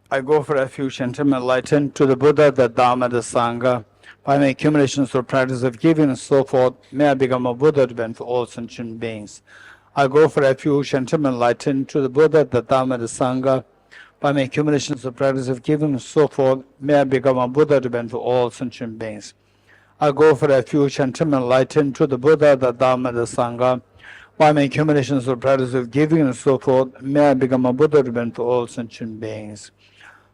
I go for refuge and am enlightened to the Buddha, the Dharma, the Sangha. By my accumulations or practice of giving and so forth, may I become a Buddha to benefit all sentient beings. I go for refuge and am enlightened to the Buddha, the Dharma, the Sangha. By my accumulations of practice of giving and so forth, may I become a Buddha to benefit all sentient beings. I go for refuge and am enlightened to the Buddha, the Dharma, the Sangha. By my accumulations of practice of giving and so forth, may I become a Buddha to benefit all sentient beings.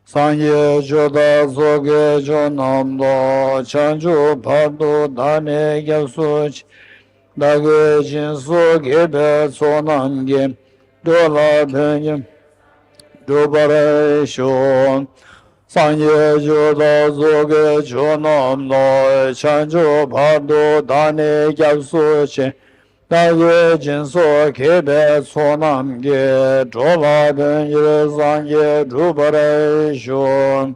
Sanye joda zoge jonamdo chanju pardo dane gyasuch dage jinso gebe sonamge dola penye dobare shon. Sanye joda zoge jonamdo chanju pardo dane gyasuch dage jinso gebe sonamge dola penye sanye dobare shon.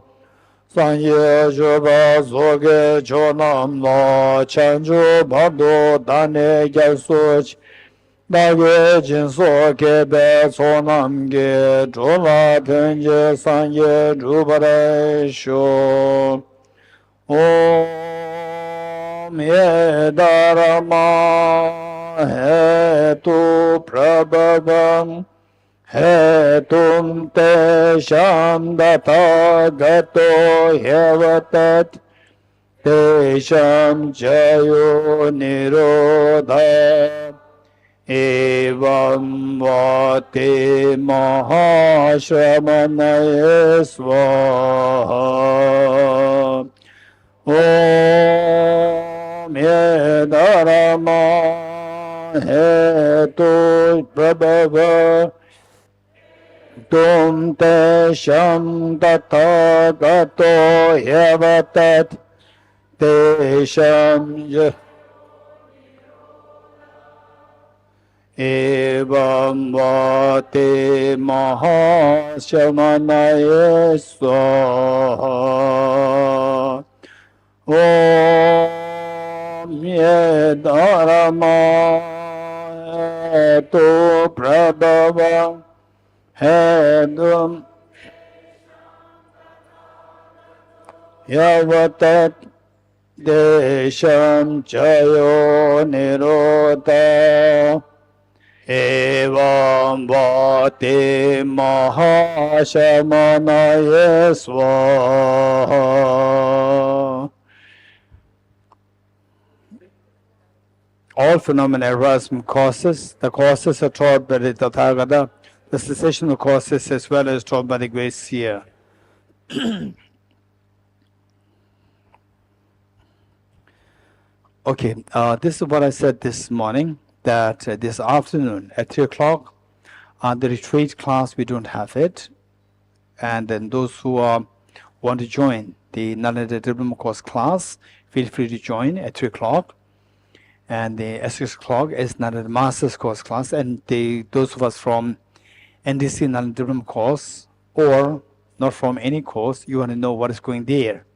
Sanye joba zoge chonam no chanju bado dane gyasuch dage jinso kebe sonam ge chola penje sanye jubare sho. Om ye dharma he tu prabhavam Hetum te shamdata gato hevatat te sham jayo nirodha evam vate mahashramanaye svaha. Om ye dharma hetu prabhava Tum te sham tata gato yavatat te sham evam vate mahashamanaye svaha. Om ye dharma etu prabhava Hedum Yavatat Desham Chayo Nirodha Evam Vate Mahashamanaye Svaha. All phenomena arise from causes. The causes are taught by the Tathagata. The cessation of causes as well as taught by the great seer. Okay, this is what I said this morning, that this afternoon at 3 o'clock, the retreat class, we don't have it. And then those who want to join the Nalanda Diploma course class, feel free to join at 3 o'clock. And at 6 o'clock is Nalanda Master's course class. And those of us from NDC Nalanda Diploma course, or not from any course, you want to know what is going there,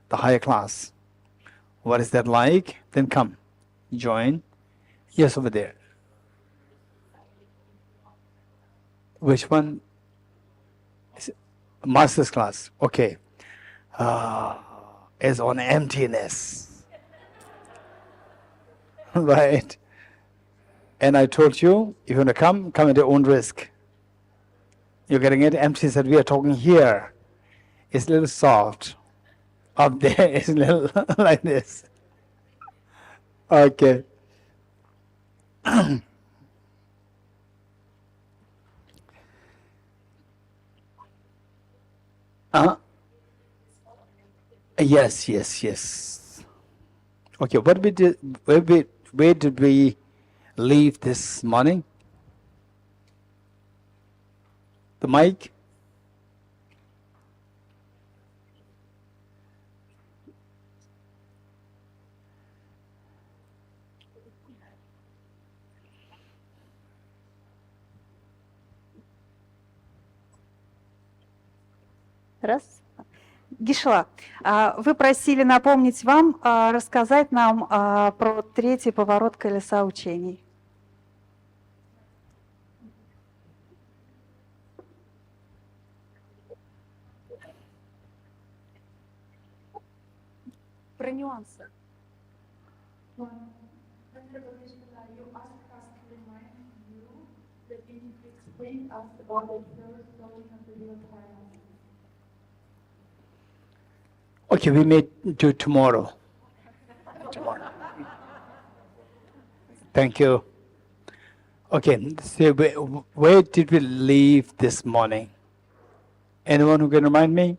the higher class. What is that like? Then come, join. Yes, over there. Which one? Master's class. Okay. Is on emptiness. Right. And I told you, if you want to come at your own risk. You're getting it? Emptiness that we are talking here is a little soft. Up there is a little like this. Okay. Yes. Okay, what we did, where did we leave this morning? The mic? Раз. Гишла, вы просили напомнить вам, рассказать нам про третий поворот колеса учений. про нюансы. You asked us to remind you that you need to explain us about the first flowing of the river Karna. Okay, we may do tomorrow. Thank you. Okay, so where did we leave this morning? Anyone who can remind me?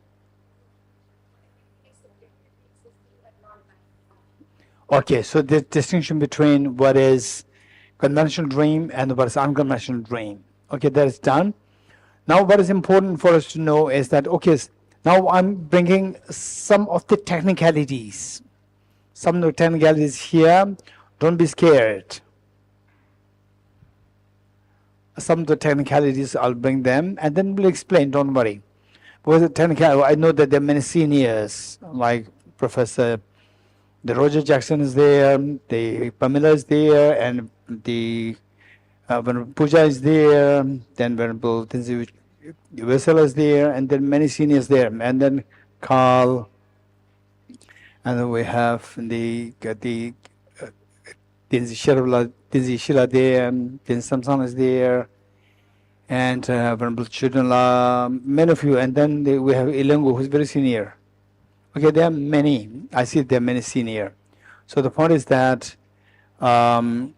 Okay, so the distinction between what is conventional dream and what is unconventional dream. Okay, that is done. Now what is important for us to know is that, okay, now I'm bringing some of the technicalities. Some of the technicalities here, don't be scared. Some of the technicalities, I'll bring them and then we'll explain, don't worry. Because the technical, I know that there are many seniors, like Professor Roger Jackson is there, the Pamela is there, and the Venerable Puja is there, then Venerable Tenzin Vesela is there, and then many seniors there, and then Carl, and then we have the Tenzin Shila there, Tenzin Samsam is there, and Venerable Chudala, many of you, and then we have Ilangu, who's very senior. Okay, there are many. I see there are many senior. So the point is that they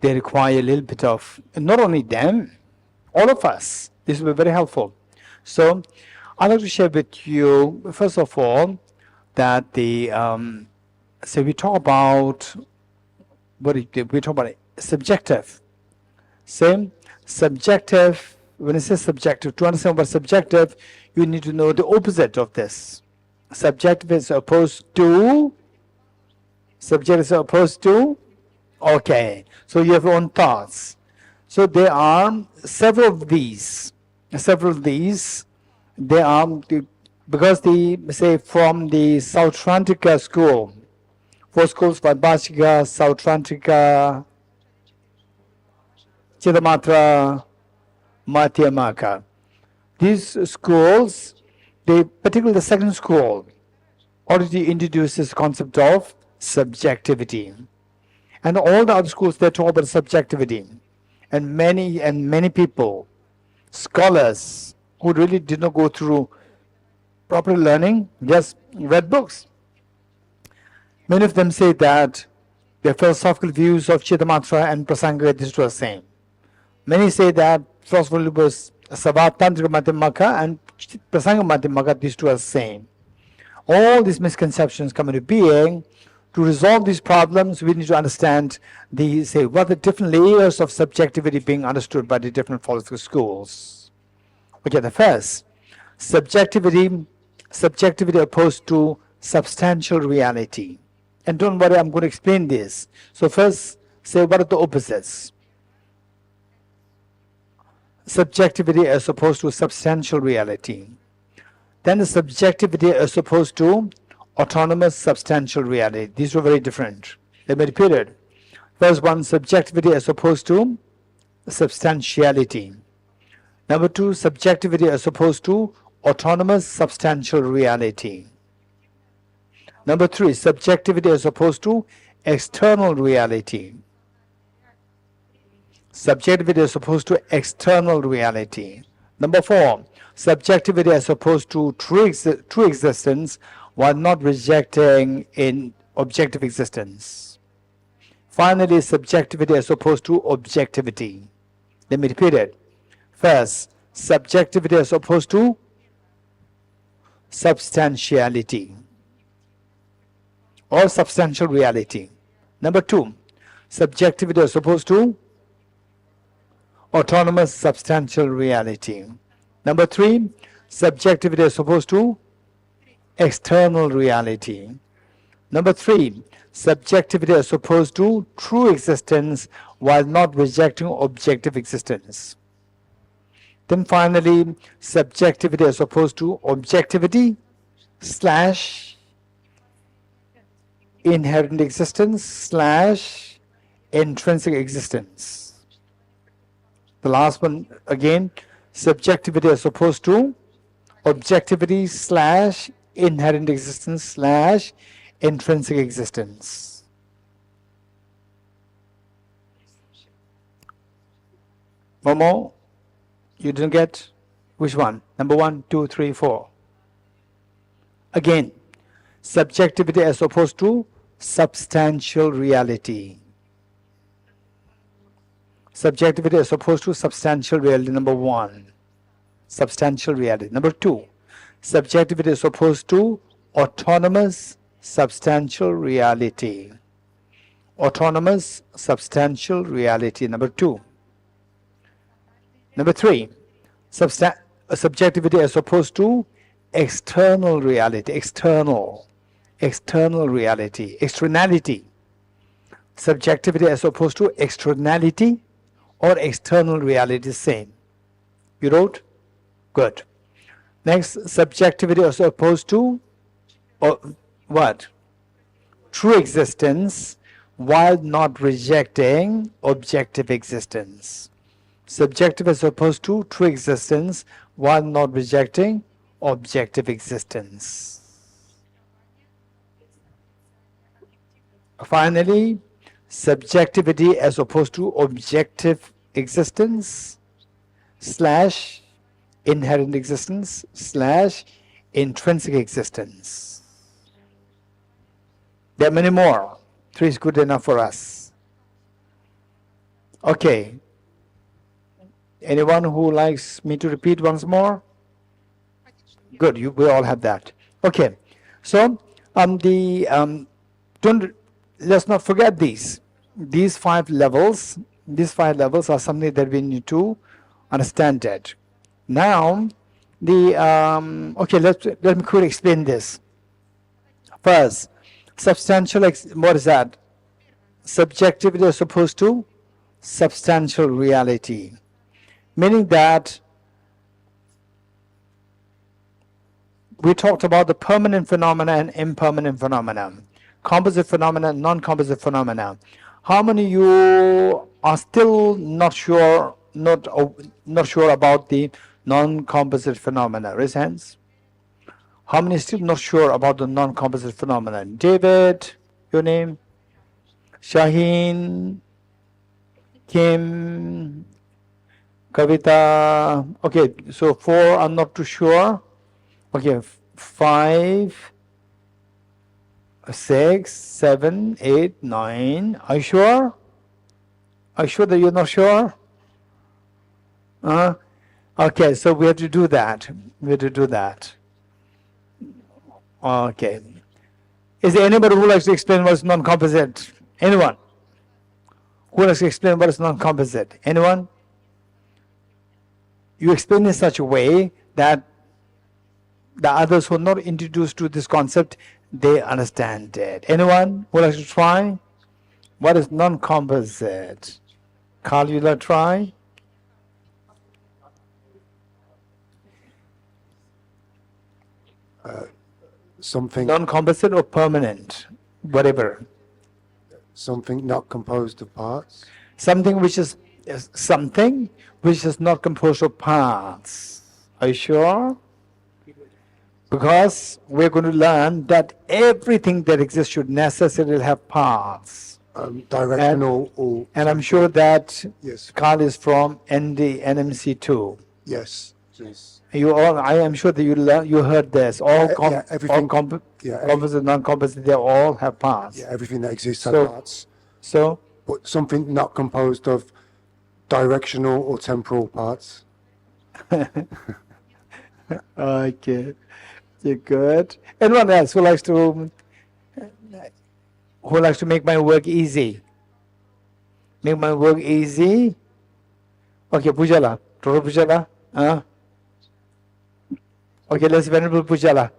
require a little bit of, not only them, all of us. This will be very helpful. So I'd like to share with you, first of all, that so we talk about subjective. Same subjective. When it says subjective, to understand what subjective, you need to know the opposite of this. Subjective is opposed to. Subject is opposed to. Okay, so you have your own thoughts. So there are several of these. They are because say from the Sautrantika school, 4 schools: Vaibhashika, Sautrantika, Chittamatra, Madhyamaka. These schools, particularly the second school, already introduces concept of subjectivity. And all the other schools, they talk about subjectivity. And many people, scholars, who really did not go through proper learning, just read books. Many of them say that their philosophical views of Chittamatra and Prasanga, these two are the same. Many say that philosophical views Savat Tantrika Madhyamaka and Prasanga Madhyamaka, these two are the same. All these misconceptions come into being. To resolve these problems, we need to understand what the different layers of subjectivity being understood by the different philosophical schools. Okay, the first, subjectivity opposed to substantial reality. And don't worry, I'm going to explain this. So first, say what are the opposites? Subjectivity as opposed to substantial reality. Then the subjectivity as opposed to autonomous substantial reality. These were very different. Let me repeat it. First one, subjectivity as opposed to substantiality. Number 2, subjectivity as opposed to autonomous substantial reality. Number 3, subjectivity as opposed to external reality. Subjectivity as opposed to external reality. Number 4, subjectivity as opposed to true existence while not rejecting in objective existence. Finally, subjectivity as opposed to objectivity. Let me repeat it. First, subjectivity as opposed to substantiality or substantial reality. Number 2, subjectivity as opposed to autonomous substantial reality. Number 3, subjectivity as opposed to external reality. Number 3, subjectivity as opposed to true existence while not rejecting objective existence. Then finally, subjectivity as opposed to objectivity / inherent existence / intrinsic existence. The last one again, subjectivity as opposed to objectivity inherent existence slash intrinsic existence. Momo, you didn't get? Which one? Number 1, 2, 3, 4. Again, subjectivity as opposed to substantial reality. Subjectivity as opposed to substantial reality, number 1. Substantial reality. Number 2, subjectivity as opposed to autonomous substantial reality. Autonomous substantial reality, number 2. Number 3, subjectivity as opposed to external reality, external reality, externality. Subjectivity as opposed to externality or external reality, same. You wrote? Good. Next, subjectivity as opposed to what? True existence while not rejecting objective existence. Subjective as opposed to true existence while not rejecting objective existence. Finally, subjectivity as opposed to objective existence slash inherent existence slash intrinsic existence. There are many more. 3 is good enough for us. Okay. Anyone who likes me to repeat once more? Good, we all have that. Okay. So let's not forget these. These 5 levels. These 5 levels are something that we need to understand it. Now, okay, let me quickly explain this. First, substantial, what is that? Subjectivity as opposed to substantial reality. Meaning that we talked about the permanent phenomena and impermanent phenomena, composite phenomena, non-composite phenomena. How many of you are still not sure about the non-composite phenomena? Raise hands. How many are still not sure about the non-composite phenomena? David, your name? Shaheen, Kim, Kavita. Okay, so 4 are not too sure. Okay, 5, 6, 7, 8, 9. Are you sure? Are you sure that you're not sure? Okay, so we have to do that. Okay. Is there anybody who likes to explain what is non-composite? Anyone? Who likes to explain what is non-composite? Anyone? You explain in such a way that the others who are not introduced to this concept, they understand it. Anyone who likes to try? What is non-composite? Carl, you like to try? Something Non-composite or permanent? Whatever. something not composed of parts. Something which is not composed of parts. Are you sure? Because we're going to learn that everything that exists should necessarily have parts. Directional or And I'm sure that yes, Carl is from NMC too. yes, yes. You all, I am sure that you heard this. All, everything- composite, non-composite, they all have parts. Yeah, everything that exists has So- parts. So, But something not composed of directional or temporal parts. okay, you're good. Anyone else who likes to make my work easy? Make my work easy. Okay, Pujala, Toro Pujala. Okay, let's Venerable Pujala.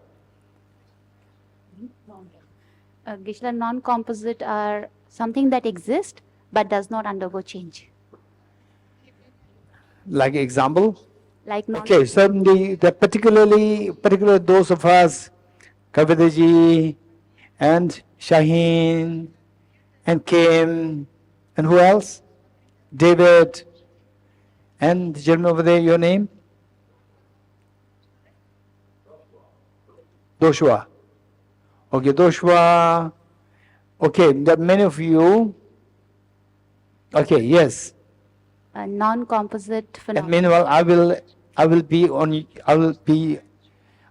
Geshe, non-composite are something that exists but does not undergo change. Like example. Like non Okay, so particularly those of us, Kavitaji and Shaheen and Kim and who else? David and the gentleman over there, your name? Joshua. Okay, Joshua. Okay, that many of you. Okay, yes. A non-composite And phenomenon. meanwhile,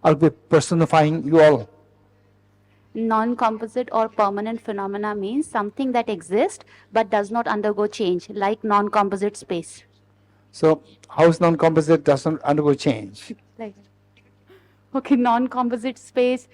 I'll be personifying you all. Non-composite or permanent phenomena means something that exists but does not undergo change, like non-composite space. So, house non-composite doesn't undergo change. Like, okay, non-composite space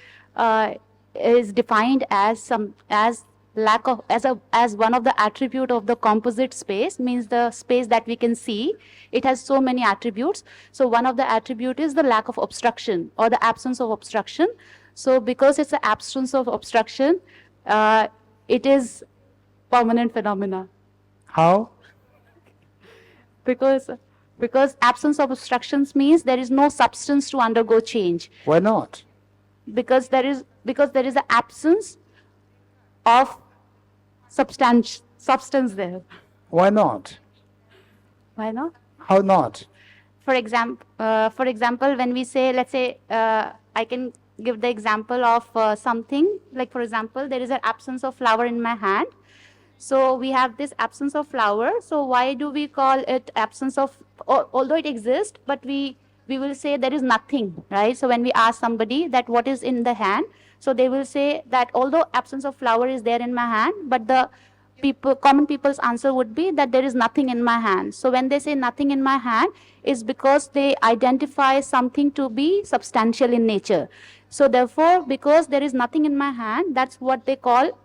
is defined as as one of the attribute of the composite space, means the space that we can see. It has so many attributes. So one of the attribute is the lack of obstruction or the absence of obstruction. So because it's the absence of obstruction, it is permanent phenomena. How? Because absence of obstructions means there is no substance to undergo change. Why not? Because there is an absence of substance there. Why not? Why not? How not? For example, when we say, let's say, I can give the example of something, like for example, there is an absence of flower in my hand. So we have this absence of flower. So why do we call it absence of, although it exists, but we will say there is nothing, right? So when we ask somebody that what is in the hand, so they will say that although absence of flower is there in my hand, but the common people's answer would be that there is nothing in my hand. So when they say nothing in my hand, is because they identify something to be substantial in nature. So therefore, because there is nothing in my hand, that's what they call,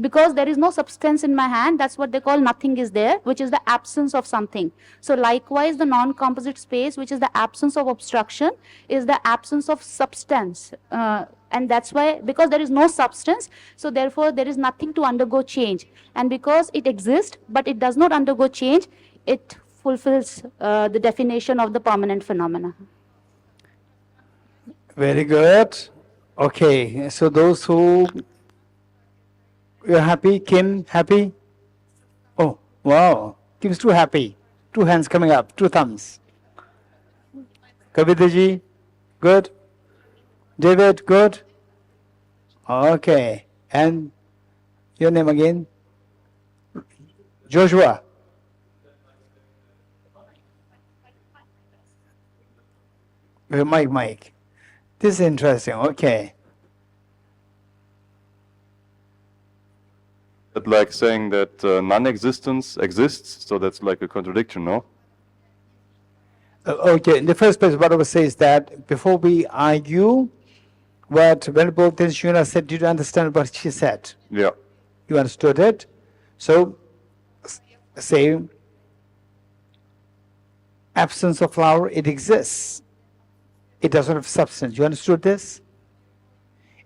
because there is no substance in my hand, that's what they call nothing is there, which is the absence of something. So likewise, the non-composite space, which is the absence of obstruction, is the absence of substance. And that's why, because there is no substance, so therefore there is nothing to undergo change. And because it exists, but it does not undergo change, it fulfills the definition of the permanent phenomena. Very good. Okay, so those who, you're happy? Kim, happy? Oh, wow. Kim's too happy. 2 hands coming up, 2 thumbs. Kavitaji, good? David, good? Okay. And your name again? Joshua. Mike. This is interesting. Okay. But like saying that non-existence exists, so that's like a contradiction, no? Okay, in the first place, what I would say is that before we argue what Venerable Tenzin said, did you understand what she said? Yeah. You understood it? So, say, absence of flower, it exists. It doesn't have substance. You understood this?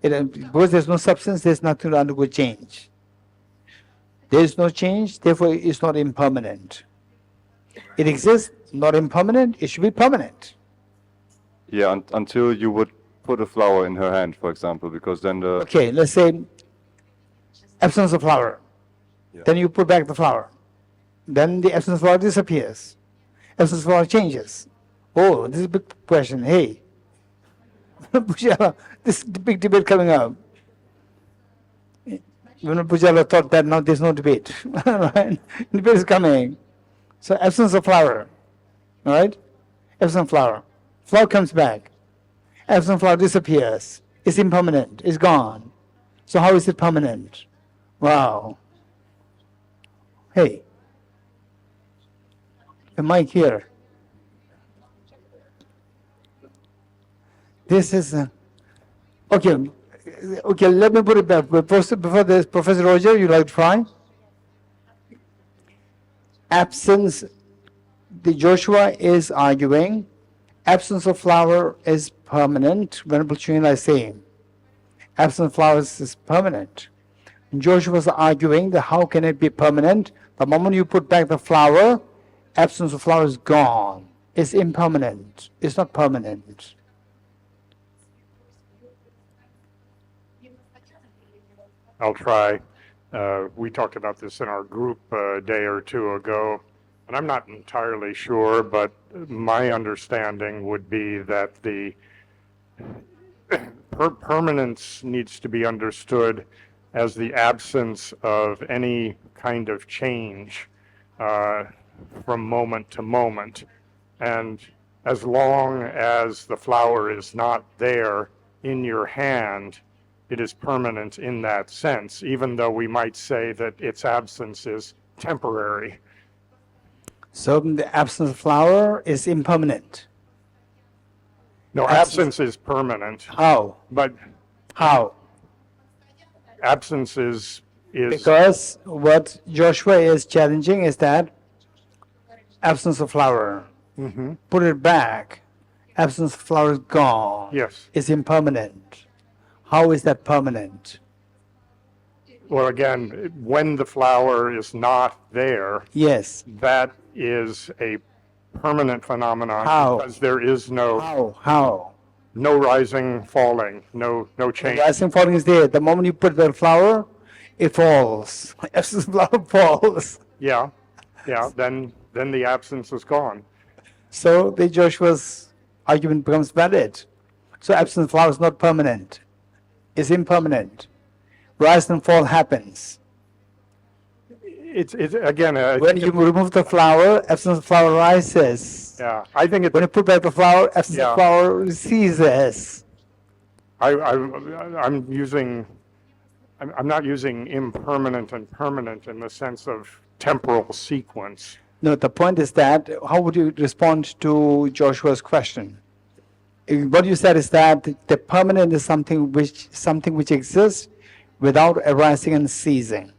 Because there's no substance, there's nothing to undergo change. There is no change, therefore it's not impermanent. It exists, not impermanent, it should be permanent. Yeah, until you would put a flower in her hand, for example, because then the... Okay, let's say absence of flower. Yeah. Then you put back the flower. Then the absence of flower disappears. Absence of flower changes. Oh, this is a big question. Hey, this big debate coming up. When Pujala thought that now there's no debate, right? Debate is coming. So absence of flower, all right? Absence of flower. Flower comes back. Absence of flower disappears. It's impermanent. It's gone. So how is it permanent? Wow. Hey, the mic here. This is okay. Okay, let me put it back. Before this, Professor Roger, you like to try? Absence, the Joshua is arguing, absence of flower is permanent. Venerable Chunla is saying, absence of flowers is permanent. Joshua was arguing that how can it be permanent? The moment you put back the flower, absence of flower is gone. It's impermanent. It's not permanent. I'll try. We talked about this in our group a day or two ago, and I'm not entirely sure, but my understanding would be that permanence needs to be understood as the absence of any kind of change from moment to moment. And as long as the flower is not there in your hand, it is permanent in that sense, even though we might say that its absence is temporary. So the absence of flower is impermanent. No, absence is permanent, How? but How? absence is Because what Joshua is challenging is that absence of flower. Put it back. Absence of flower is gone. yes. It's impermanent. How is that permanent? Well, again, when the flower is not there, Yes. that is a permanent phenomenon. How? Because there is no How? rising, falling, no change. Rising falling is there. The moment you put the flower, it falls. Absence of flower falls. Yeah, then the absence is gone. So the Joshua's argument becomes valid. So absence of flower is not permanent. It's impermanent. Rise and fall happens. It's again, When you remove the flower, absence of flower rises. yeah, I think When you put back the flower, absence Yeah. of flower ceases. I'm not using impermanent and permanent in the sense of temporal sequence. No, the point is that how would you respond to Joshua's question? What you said is that the permanent is something which exists without arising and ceasing.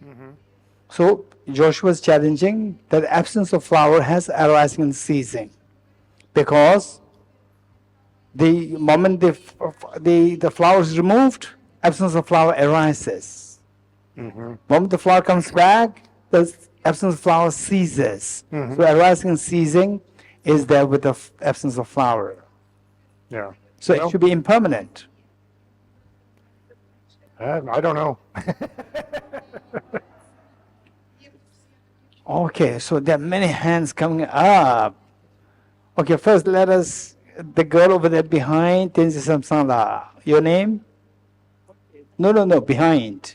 So Joshua is challenging that absence of flower has arising and ceasing, because the moment the flower is removed, absence of flower arises. Moment the flower comes back, the absence of flower ceases. So arising and ceasing is there with the absence of flower. Yeah. So Well, it should be impermanent. I don't know. Okay, so there are many hands coming up. Okay, first let us, the girl over there behind, Tenzi Samsala. Your name? No, behind.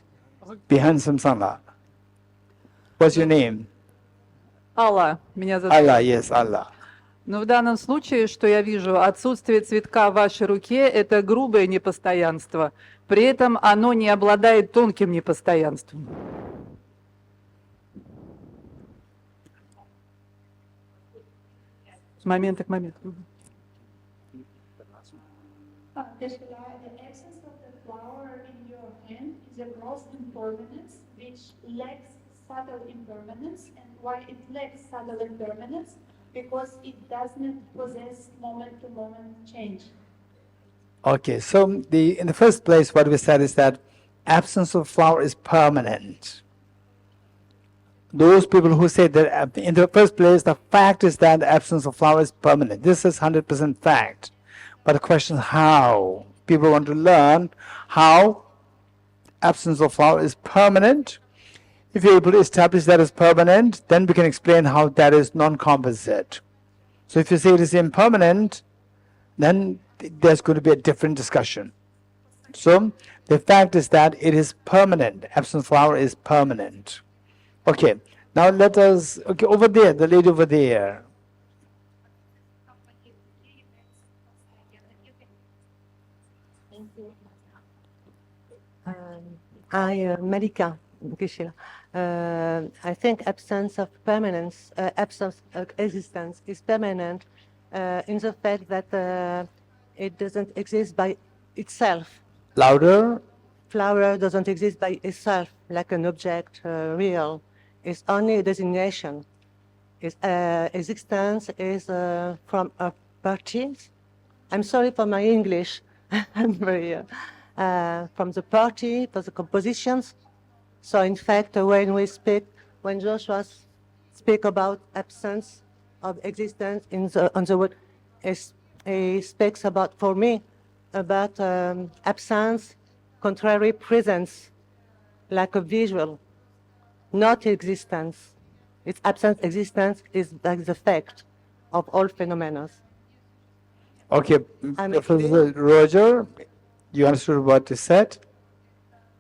Behind Samsala. What's your name? Алла, меня зовут. Allah, yes, Allah. Но в данном случае, что я вижу, отсутствие цветка в вашей руке – это грубое непостоянство. При этом оно не обладает тонким непостоянством. С момента к моменту. Geshe, the essence of the flower in your hand is a gross impermanence which lacks subtle impermanence. And why it lacks subtle impermanence? Because it does not possess moment-to-moment change. Okay, so in the first place, what we said is that absence of flower is permanent. Those people who say that in the first place, the fact is that the absence of flower is permanent. This is 100% fact. But the question is how. People want to learn how absence of flower is permanent. If you're able to establish that as permanent, then we can explain how that is non-composite. So if you say it is impermanent, then there's going to be a different discussion. So the fact is that it is permanent. Absence of flower is permanent. Okay, now let us, okay, over there, the lady over there. Malika, Geshe. I think absence of permanence, absence of existence is permanent in the fact that it doesn't exist by itself. Louder. Flower doesn't exist by itself like an object, real. It's only a designation. Its existence is from a parties. I'm sorry for my English. I'm very from the party, for the compositions. So in fact, when Joshua speaks about absence of existence on the word, he speaks about, for me, about absence, contrary presence, like a visual, not existence. Its absence, existence is like the fact of all phenomena. Okay, I'm Professor Roger, You understood what is said?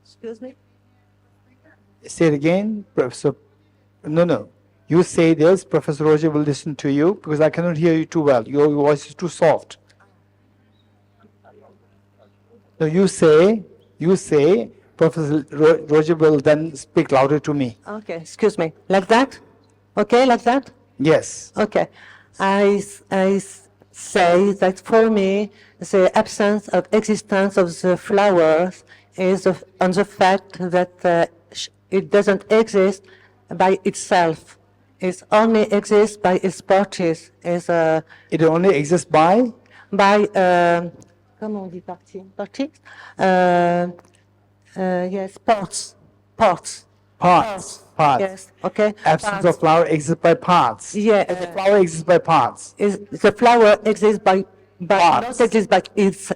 Excuse me? Say it again, Professor. No. You say this, Professor Roger will listen to you because I cannot hear you too well. Your voice is too soft. No, you say, Professor Roger will then speak louder to me. Okay, excuse me. Like that? Okay, like that? Yes. Okay. I say that for me, the absence of existence of the flowers is on the fact that it doesn't exist by itself. It only exists by its parties. It only exists by? By, comment on dit parties? Parties? Yes, parts. Parts. Yes, okay. Absence Parts. of flower exists by parts. Yeah. And the flower exists by parts. The flower exists by Parts. not exists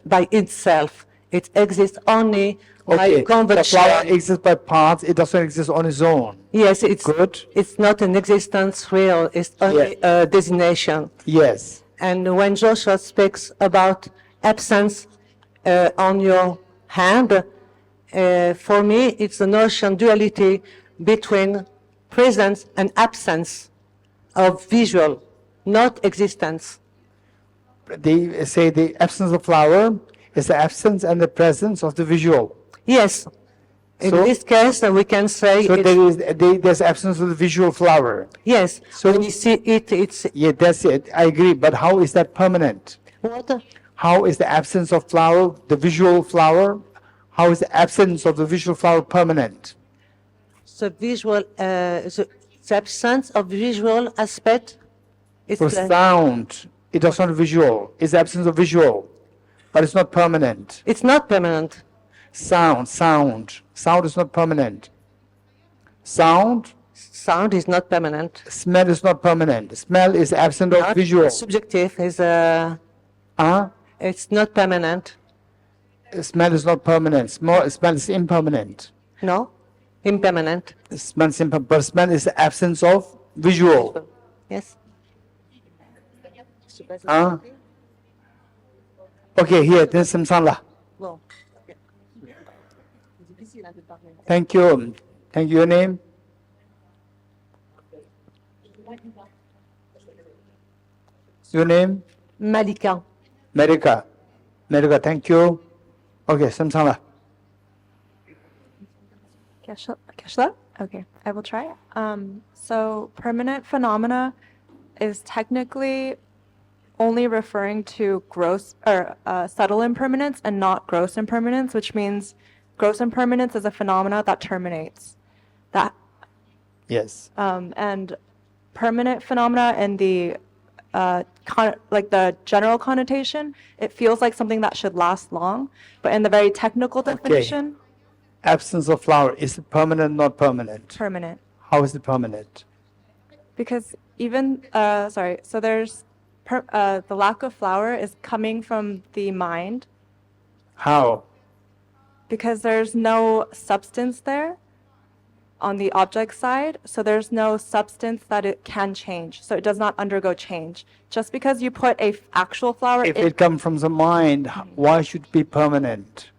by itself. It exists only by Okay. The convention. flower exists by parts. It doesn't exist on its own. Yes, it's Good. It's not an existence real. It's only a designation. Yes. And when Joshua speaks about absence on your hand, for me, it's the notion duality between presence and absence of visual, not existence. They say the absence of flower is the absence and the presence of the visual. Yes. In So- this case, we can say So it's, there's absence of the visual flower. yes. So- When you see it, it's Yeah, that's it. I agree. But how is that permanent? what? How is the absence of flower, the visual flower, how is the absence of the visual flower permanent? The visual, the absence of visual aspect is For sound, it does not visual. It's the absence of visual, but it's not permanent. it's not permanent. Sound is not permanent. Sound, Sound is not permanent. smell is not permanent. Smell is absent of Not visual. subjective is it's not permanent. Smell is not permanent. Smell is impermanent. No, impermanent. Smell is but smell is the absence of visual. Yes. Okay, here, there's some sala. Bon. Thank you. Thank you. Your name? Your name? Malika. America. Thank you. Okay, Samsala. Geshe? Okay, I will try. So permanent phenomena is technically only referring to gross or subtle impermanence and not gross impermanence, which means gross impermanence is a phenomena that terminates. That Yes. and permanent phenomena in the like the general connotation, it feels like something that should last long, but in the very technical definition, Absence of flower, is it permanent, not permanent? permanent. How is it permanent? Because even so there's the lack of flower is coming from the mind How? because there's no substance there on the object side, so there's no substance that it can change, so it does not undergo change. Just because you put a actual flower If in, it comes from the mind, why should it be permanent?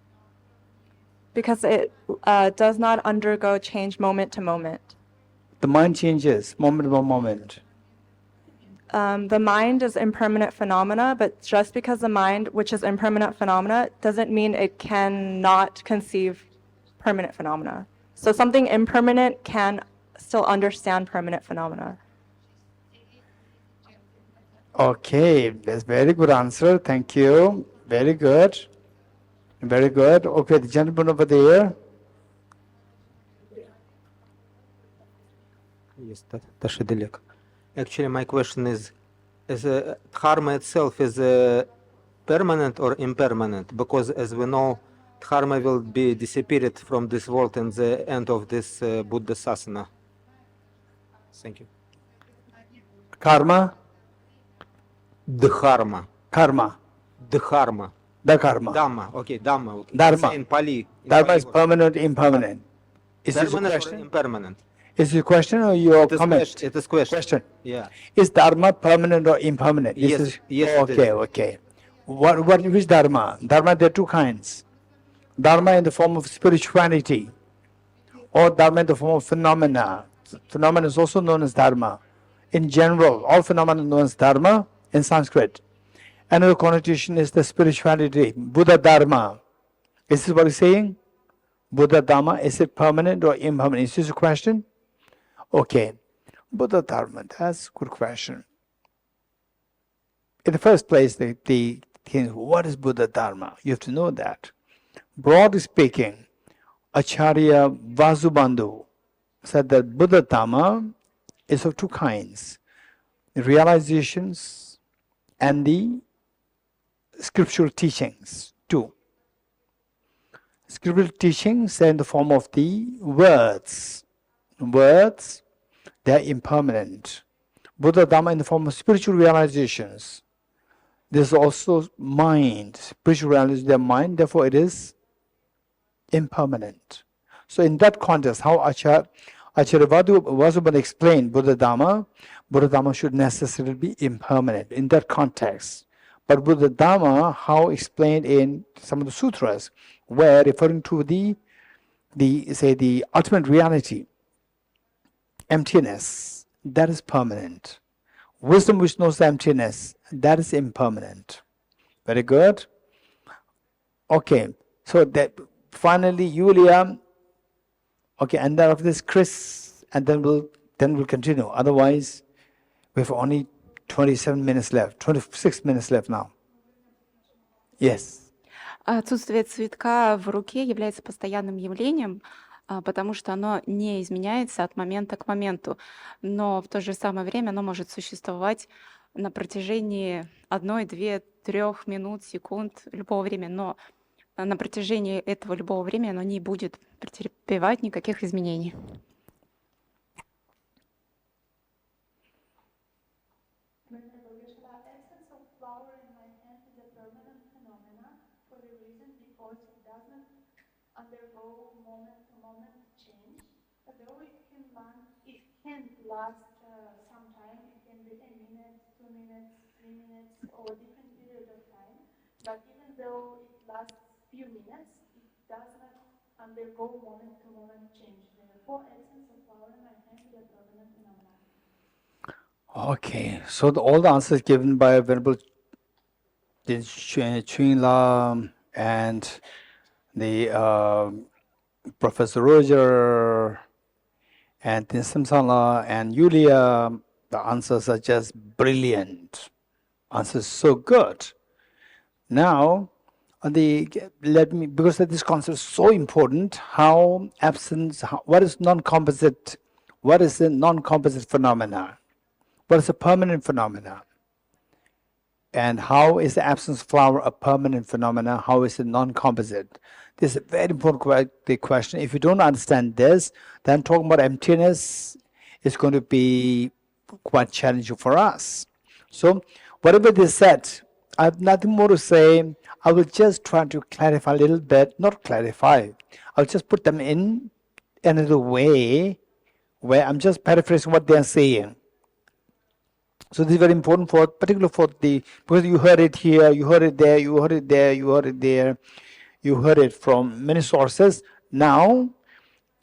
because it does not undergo change moment to moment. The mind changes moment by moment. The mind is impermanent phenomena, but just because the mind, which is impermanent phenomena, doesn't mean it cannot conceive permanent phenomena. So something impermanent can still understand permanent phenomena. Okay, that's very good answer. Thank you. Very good. Very good. Okay, the gentleman over there. Yes, Tashidilek. Actually, my question is dharma itself is permanent or impermanent? Because as we know, dharma will be disappeared from this world in the end of this Buddha sasana. Thank you. Karma, Dharma. karma, Dharma. the karma. Dhamma. Okay, Dhamma. Dharma. Say in Pali. Dharma is permanent, impermanent. Is this a Permanent or question? impermanent? Is it a question or your It is comment? question. It is question. Question. Yeah. Is dharma permanent or impermanent? Yes, yes, it Okay, is. okay. Which dharma? Dharma, there are two kinds. Dharma in the form of spirituality, or Dharma in the form of phenomena. Phenomena is also known as Dharma. In general, all phenomena are known as Dharma in Sanskrit. Another connotation is the spirituality, Buddha Dharma. Is this what he's saying? Buddha Dharma, is it permanent or impermanent? Is this a question? Okay. Buddha Dharma, that's a good question. In the first place, what is Buddha Dharma? You have to know that. Broadly speaking, Acharya Vasubandhu said that Buddha Dharma is of two kinds, realizations and the scriptural teachings, too. Scriptural teachings are in the form of the words. Words, they are impermanent. Buddha Dharma in the form of spiritual realizations. There's also mind, spiritual realization, their mind, therefore it is impermanent. So in that context, how Acharya Vasubandhu explained Buddha Dharma should necessarily be impermanent in that context. But Buddha Dharma, how explained in some of the sutras, where referring to the ultimate reality, emptiness, that is permanent. Wisdom which knows the emptiness, that is impermanent. Very good. Okay, so that finally Yulia. Okay, and then after this Chris, and then we'll continue. Otherwise, we have only 27 minutes left, 26 minutes left now. Yes. Отсутствие цветка в руке является постоянным явлением, потому что оно не изменяется от момента к моменту, но в то же самое время оно может существовать на протяжении 1, 2, 3 минут, секунд, любого времени, но на протяжении этого любого времени оно не будет претерпевать никаких изменений. Last some time, it can be a minute, 2 minutes, 3 minutes, or different period of time. But even though it lasts few minutes, it does not undergo moment-to-moment change. Therefore, essence of flower in my hand is a permanent phenomenon. Okay, so all the answers given by Venerable Chunla and the Professor Roger and Samsala and Yulia, the answers are just brilliant. Answers so good. Now, because this concept is so important, how absence, what is non-composite, what is a non-composite phenomena? What is a permanent phenomena? And how is the absence of flower a permanent phenomena? How is it non-composite? This is a very important question. If you don't understand this, then talking about emptiness is going to be quite challenging for us. So, whatever they said, I have nothing more to say. I will just try to clarify a little bit, not clarify. I'll just put them in another way where I'm just paraphrasing what they are saying. So this is very important because you heard it here, you heard it there, you heard it there, you heard it there, you heard it from many sources. Now,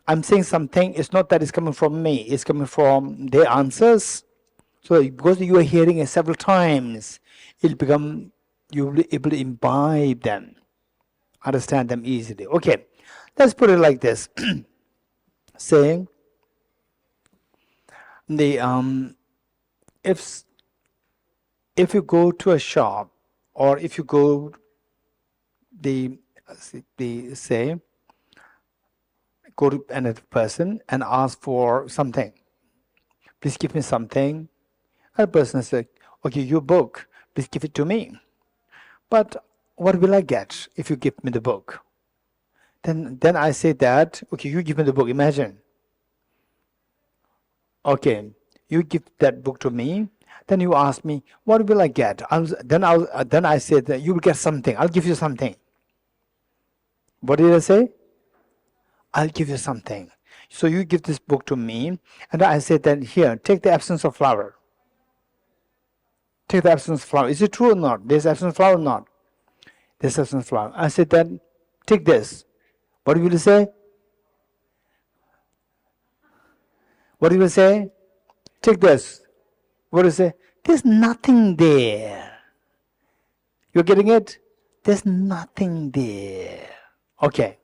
I'm saying something, it's not that it's coming from me, it's coming from their answers. So because you are hearing it several times, you'll be able to imbibe them, understand them easily. Okay, let's put it like this. Saying, if you go to a shop, or if you go go to another person and ask for something, please give me something. Another person says, okay, your book, please give it to me. But what will I get if you give me the book? Then I say that, okay, you give me the book, imagine. Okay, you give that book to me, then you ask me, what will I get? Then I say that you will get something, I'll give you something. What did I say? I'll give you something. So you give this book to me, and I say that, here, take the absence of flower. Take the absence of flower. Is it true or not? There's absence of flower or not? There's absence of flower. I said that, take this. What will you say? What will you say? Take this. What do you say? There's nothing there. You're getting it? There's nothing there. Okay.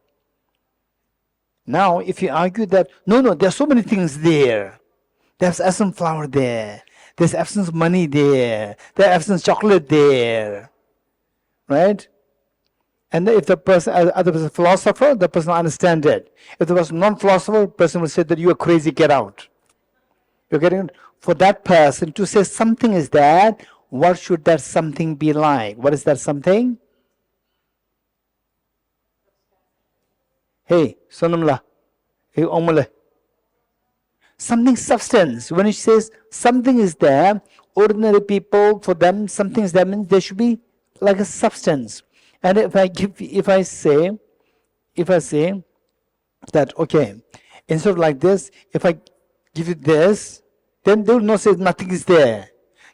Now, if you argue that, no, there's so many things there. There's essence flower there. There's essence money there. There's essence chocolate there. Right? And if the person, other person is a philosopher, the person will understand it. If the person is non-philosopher, the person will say that you are crazy, get out. You're getting it? For that person to say something is there, what should that something be like? What is that something? Hey, Sonamla. Hey, Omale. Something substance. When it says something is there, ordinary people, for them, something is there means there should be like a substance. And if I say that, okay, instead of like this, if I give you this, then they will not say nothing is there.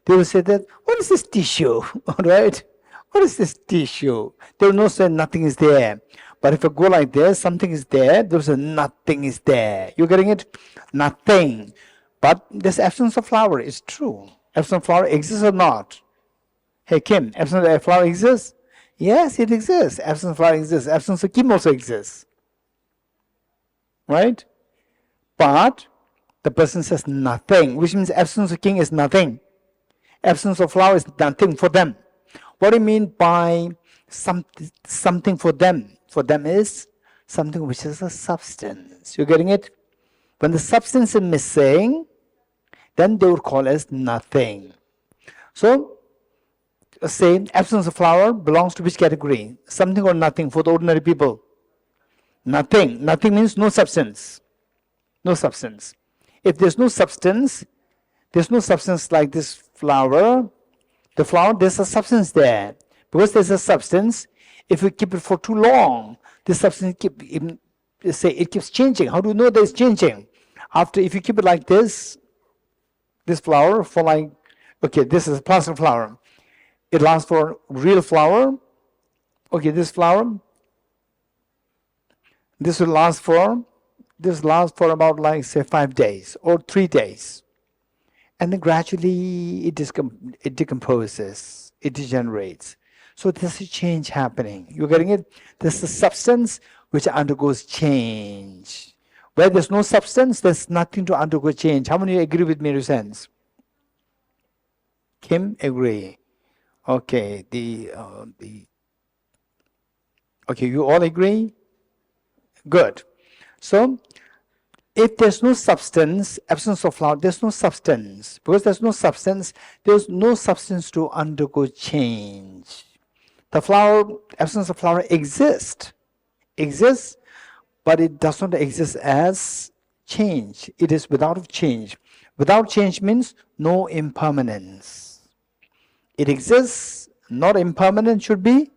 They will say that, what is this tissue? All right? What is this tissue? They will not say nothing is there. But if I go like this, something is there, they will say nothing is there. You getting it? Nothing. But this absence of flower is true. Absence of flower exists or not? Hey Kim, absence of flower exists? Yes, it exists. Absence of flower exists. Absence of Kim also exists. Right? But the person says nothing, which means absence of king is nothing. Absence of flower is nothing for them. What do you mean by something for them? For them is something which is a substance. You're getting it? When the substance is missing, then they would call as nothing. So, say absence of flower belongs to which category? Something or nothing for the ordinary people? Nothing. Nothing means no substance. No substance. If there's no substance like this flower, the flower, there's a substance there. Because there's a substance, if we keep it for too long, this substance it keeps changing. How do you know that it's changing? After, if you keep it like this flower for like, okay, this is a plastic flower. It lasts for real flower. Okay, this flower, this lasts for about like say 5 days or 3 days. And then gradually it decomposes, it degenerates. So there's a change happening. You're getting it? There's a substance which undergoes change. Where there's no substance, there's nothing to undergo change. How many agree with me, Rusense? Kim, agree. Okay, okay, you all agree? Good. So, if there's no substance, absence of flower, there's no substance. Because there's no substance to undergo change. The flower, absence of flower exists, but it does not exist as change. It is without change. Without change means no impermanence. It exists, not impermanent should be.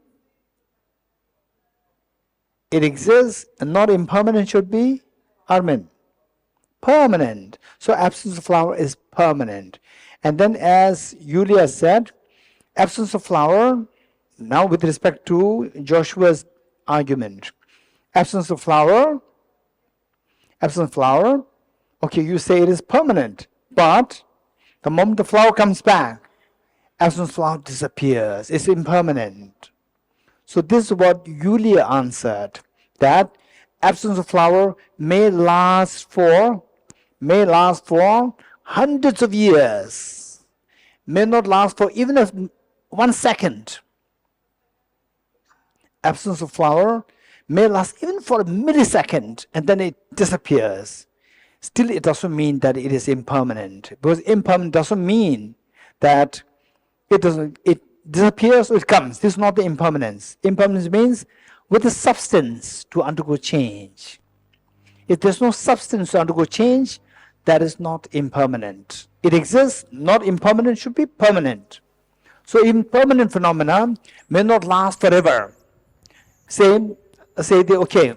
It exists, and not impermanent should be, Armin, permanent. So absence of flower is permanent. And then as Yulia said, absence of flower, now with respect to Joshua's argument, absence of flower, okay, you say it is permanent, but the moment the flower comes back, absence of flower disappears, it's impermanent. So this is what Yulia answered, that absence of flower may last for hundreds of years, may not last for even 1 second. Absence of flower may last even for a millisecond and then it disappears. Still, it doesn't mean that it is impermanent, because impermanent doesn't mean that it disappears or it comes. This is not the impermanence. Impermanence means with the substance to undergo change. If there's no substance to undergo change, that is not impermanent. It exists, not impermanent, should be permanent. So impermanent phenomena may not last forever. Okay,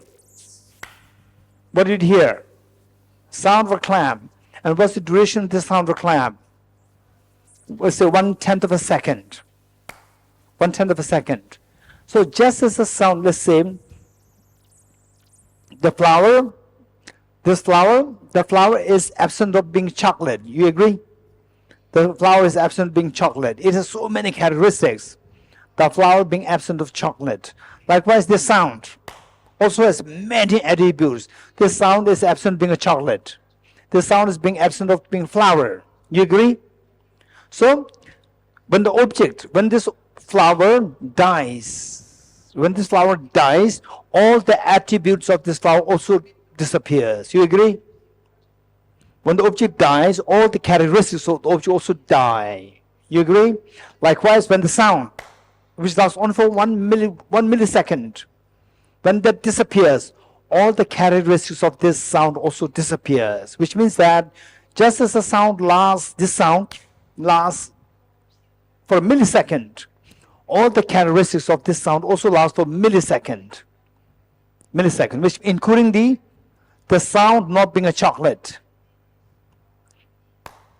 what did you hear? Sound of a clap. And what's the duration of the sound of a clap? Let's say 1/10 of a second. 1/10 of a second. So just as the sound, let's say, the flower, the flower is absent of being chocolate. You agree? The flower is absent of being chocolate. It has so many characteristics. The flower being absent of chocolate. Likewise, the sound also has many attributes. The sound is absent of being a chocolate. The sound is being absent of being flower. You agree? So, when this flower dies, all the attributes of this flower also disappears. You agree? When the object dies, all the characteristics of the object also die. You agree? Likewise, when the sound, which lasts only for 1 millisecond, when that disappears, all the characteristics of this sound also disappears. Which means that just as the sound lasts, this sound lasts for a millisecond, all the characteristics of this sound also last for a millisecond, which including the sound not being a chocolate.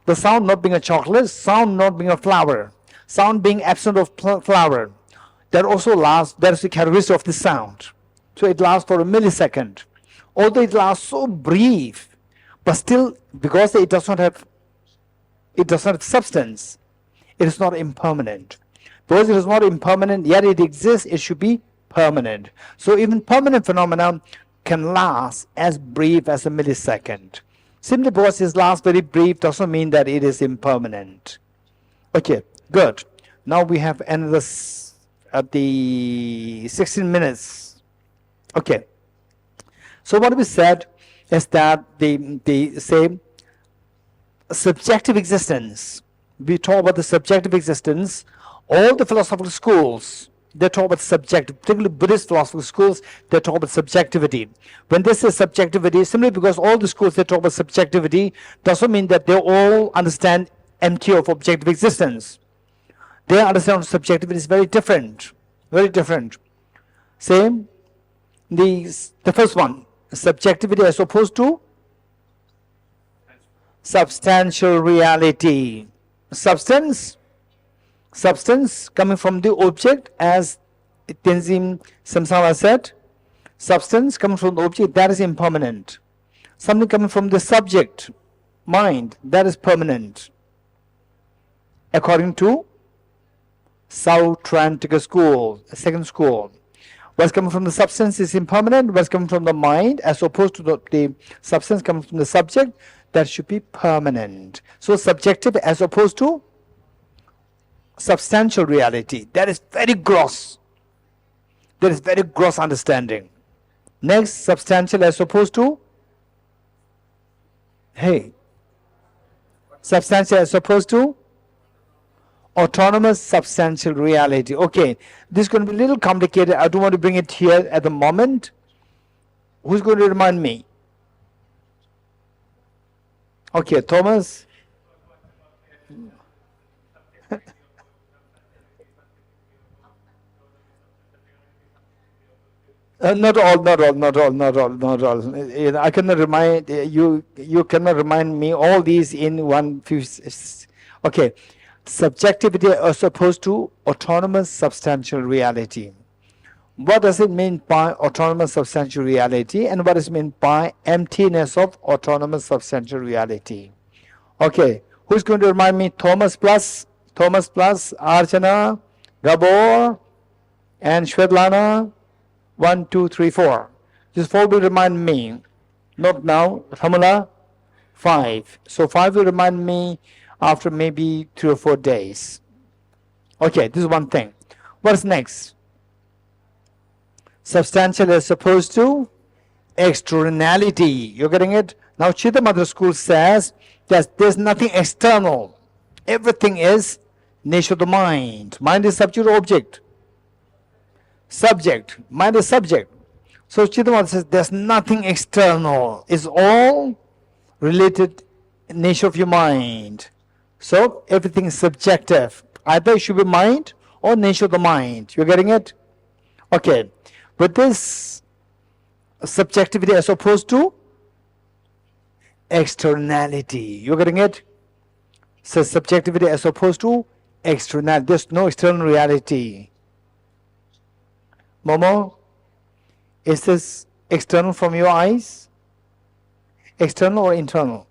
The sound not being a chocolate, sound not being a flower, sound being absent of flower, that also lasts, that is the characteristic of the sound. So it lasts for a millisecond. Although it lasts so brief, but still, because it does not have substance, it is not impermanent. Because it is not impermanent, yet it exists, it should be permanent. So even permanent phenomena can last as brief as a millisecond. Simply because it lasts very brief doesn't mean that it is impermanent. Okay, good. Now we have another at the 16 minutes. Okay. So what we said is that the say subjective existence. We talk about the subjective existence. All the philosophical schools, they talk about subjective, particularly Buddhist philosophical schools, they talk about subjectivity. When they say subjectivity, simply because all the schools they talk about subjectivity, doesn't mean that they all understand empty of objective existence. Their understanding of subjectivity is very different. Very different. Same, the first one, subjectivity as opposed to substantial reality. Substance coming from the object, as Tenzin Samsara said, substance coming from the object, that is impermanent. Something coming from the subject, mind, that is permanent. According to South Atlantic school, second school. What's coming from the substance is impermanent. What's coming from the mind, as opposed to the substance coming from the subject, that should be permanent. So subjective as opposed to substantial reality. That is very gross. That is very gross understanding. Next, substantial as opposed to substantial as opposed to autonomous substantial reality. Okay, this is going to be a little complicated. I don't want to bring it here at the moment. Who's going to remind me? Okay, Thomas. Not all. I cannot remind you. You cannot remind me all these in one few. Okay, subjectivity as opposed to autonomous substantial reality. What does it mean by autonomous substantial reality, and what is meant by emptiness of autonomous substantial reality? Okay, who's going to remind me? Thomas plus Archana, Gabor, and Shvedlana. 1, 2, 3, 4. Just 4 will remind me. Not now. Formula 5. So 5 will remind me after maybe 3 or 4 days. Okay, this is one thing. What's next? Substantial as opposed to externality. You're getting it? Now Chittamatra school says that there's nothing external. Everything is nature of the mind. Mind is subject or object? Subject. Mind is subject. So Chittamatra says there's nothing external. It's all related nature of your mind. So everything is subjective. Either it should be mind or nature of the mind. You're getting it? Okay. With this subjectivity as opposed to externality. You're getting it? So subjectivity as opposed to externality. There's no external reality. Momo, is this External from your eyes? External or internal?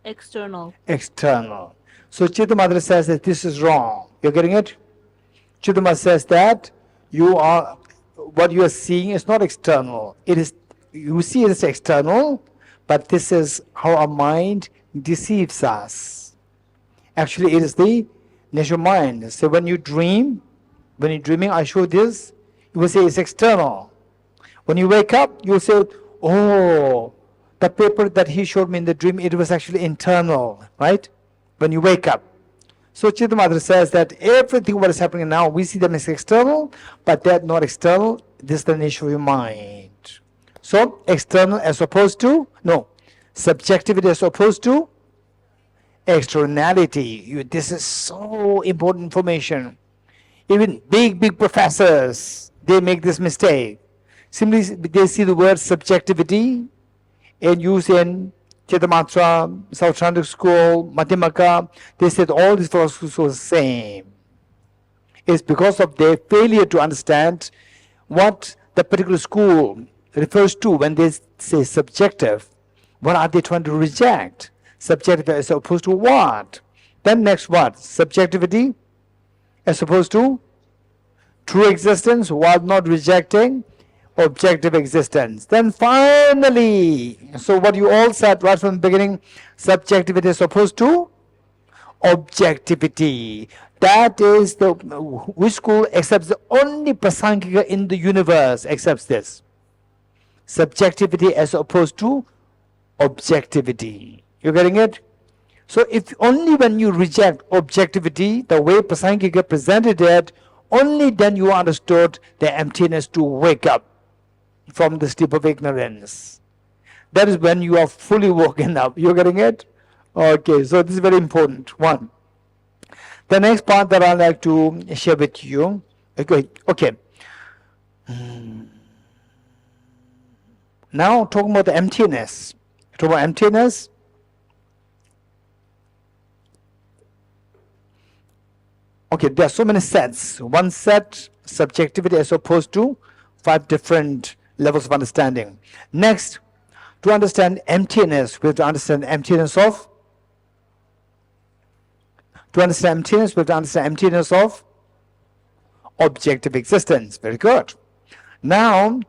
External. External. So Chitta says that this is wrong. You're getting it? Chitta says that what you are seeing is not external. It is, you see it as external, but this is how our mind deceives us. Actually, it is the nature of mind. So when you're dreaming, I show this, you will say it's external. When you wake up, you will say, oh, the paper that he showed me in the dream, it was actually internal, right? When you wake up. So Chitta says that everything what is happening now, we see them as external, but they're not external. This is the nature of your mind. So external as opposed to, no, subjectivity as opposed to externality. This is so important information. Even big professors, they make this mistake. Simply they see the word subjectivity and use in Chittamatra, South Chandra School, Madhyamaka. They said all these philosophies were the same. It's because of their failure to understand what the particular school refers to when they say subjective. What are they trying to reject? Subjective as opposed to what? Then next what? Subjectivity as opposed to true existence while not rejecting objective existence. Then finally, so what you all said right from the beginning, subjectivity as opposed to objectivity. That is the, which school accepts the only Prasangika in the universe accepts this. Subjectivity as opposed to objectivity. You getting it? So if only when you reject objectivity, the way Prasangika presented it, only then you understood the emptiness to wake up from the sleep of ignorance. That is when you are fully woken up. You're getting it? Okay, so this is very important. One. The next part that I'd like to share with you. Okay. Now talking about the emptiness. Talking about emptiness. Okay, there are so many sets. One set, subjectivity as opposed to 5 different levels of understanding. Next, to understand emptiness, we have to understand emptiness of. To understand emptiness, we have to understand emptiness of objective existence. Very good. Now,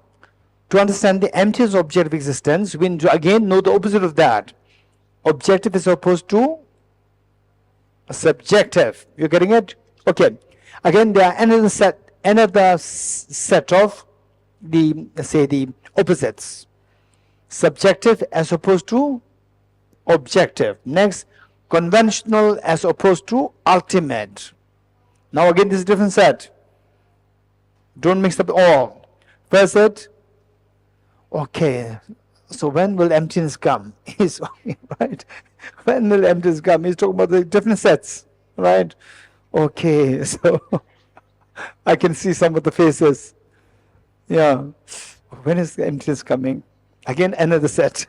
to understand the emptiness of objective existence, we need to again know the opposite of that. Objective is opposed to subjective. You're getting it? Okay. Again, there are another set of the, say, the opposites. Subjective as opposed to objective. Next, conventional as opposed to ultimate. Now again, this is a different set. Don't mix up all. First set, okay, so when will emptiness come? He's right. When will emptiness come? He's talking about the different sets, right? Okay, so I can see some of the faces. Yeah. When is the emptiness coming? Again, another set.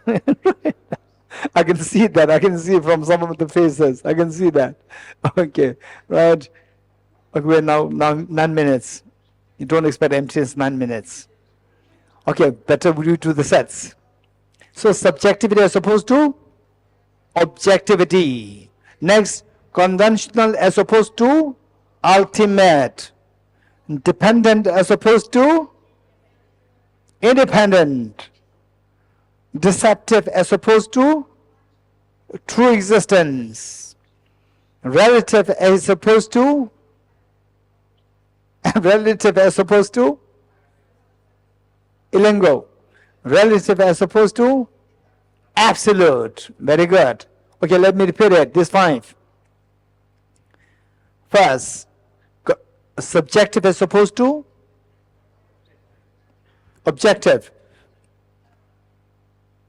I can see that. I can see from some of the faces. I can see that. Okay, right. Okay, now 9 minutes. You don't expect emptiness 9 minutes. Okay, better we do the sets. So subjectivity as opposed to objectivity. Next, conventional as opposed to ultimate. Dependent as opposed to independent. Deceptive as opposed to true existence. Relative as opposed to Ilingo. Relative as opposed to absolute. Very good. Okay, let me repeat it. These 5. First, subjective as opposed to objective.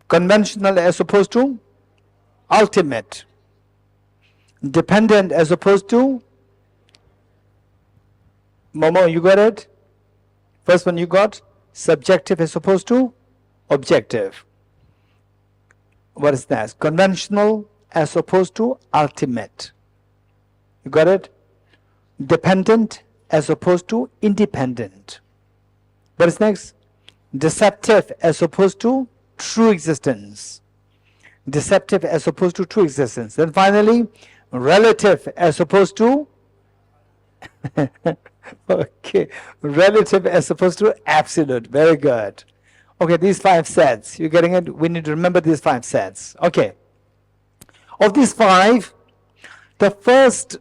Conventional as opposed to ultimate. Dependent as opposed to Momo, you got it? First one you got? Subjective as opposed to objective. What is that? Conventional as opposed to ultimate. You got it? Dependent as opposed to independent. What is next? deceptive as opposed to true existence. Deceptive as opposed to true existence. Then finally, relative as opposed to okay, relative as opposed to absolute. Very good. Okay, these 5 sets. You getting it? We need to remember these 5 sets. Okay. Of these 5, the first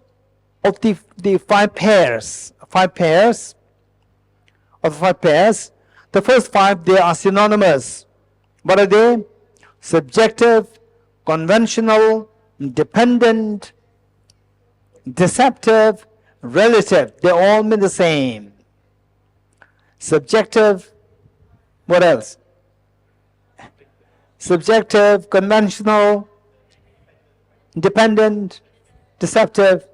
of the 5 pairs, the first 5, they are synonymous. What are they? Subjective, conventional, dependent, deceptive, relative. They all mean the same. Subjective, what else? Subjective, conventional, dependent, deceptive,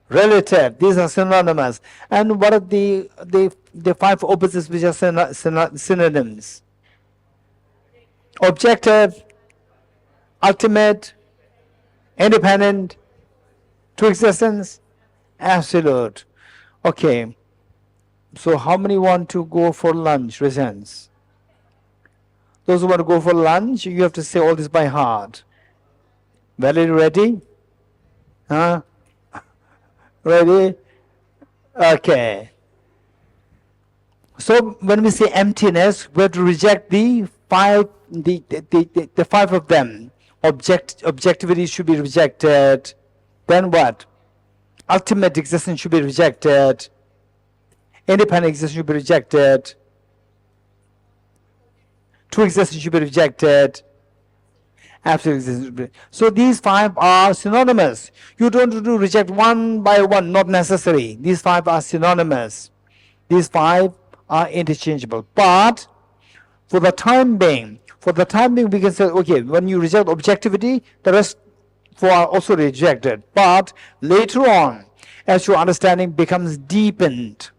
relative. These are synonymous. And what are the 5 opposites which are synonyms? Objective, ultimate, independent, true existence, absolute. Okay. So how many want to go for lunch? Raise hands. Those who want to go for lunch, you have to say all this by heart. Valerie, ready? Huh? Ready? Okay. So when we say emptiness, we have to reject the 5 of them. Objectivity should be rejected. Then what? Ultimate existence should be rejected. Independent existence should be rejected. True existence should be rejected. Absolute existence should be. So these 5 are synonymous. You don't have to reject one by one, not necessary. These 5 are synonymous. These 5 are interchangeable. But for the time being, we can say, okay, when you reject objectivity, the rest 4 are also rejected. But later on, as your understanding becomes deepened,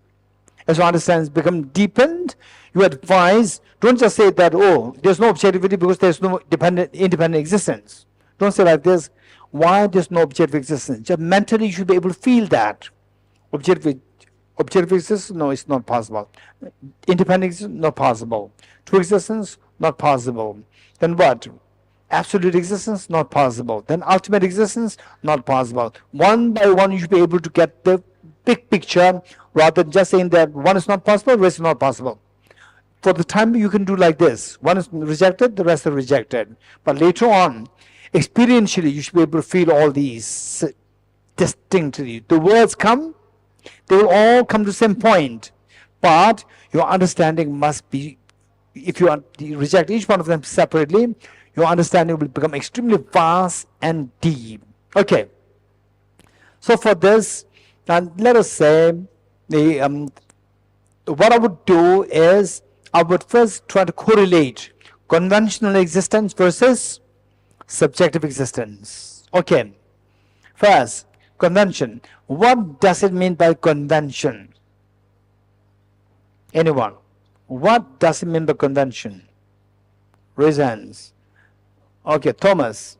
you advise, don't just say that, oh, there's no objectivity because there's no independent existence. Don't say like this. Why there's no objective existence? Just mentally you should be able to feel that. Objective existence, no, it's not possible. Independent existence, not possible. True existence, not possible. Then what? Absolute existence, not possible. Then ultimate existence, not possible. One by one you should be able to get the big picture rather than just saying that one is not possible, the rest is not possible. For the time you can do like this. One is rejected, the rest are rejected. But later on, experientially, you should be able to feel all these distinctly. The words come, they will all come to the same point. But your understanding must be, if you reject each one of them separately, your understanding will become extremely vast and deep. Okay. So for this, let us say, what I would do is, I would first try to correlate conventional existence versus subjective existence. Okay. First, convention. What does it mean by convention? Anyone? What does it mean by convention? Raise hands. Okay, Thomas.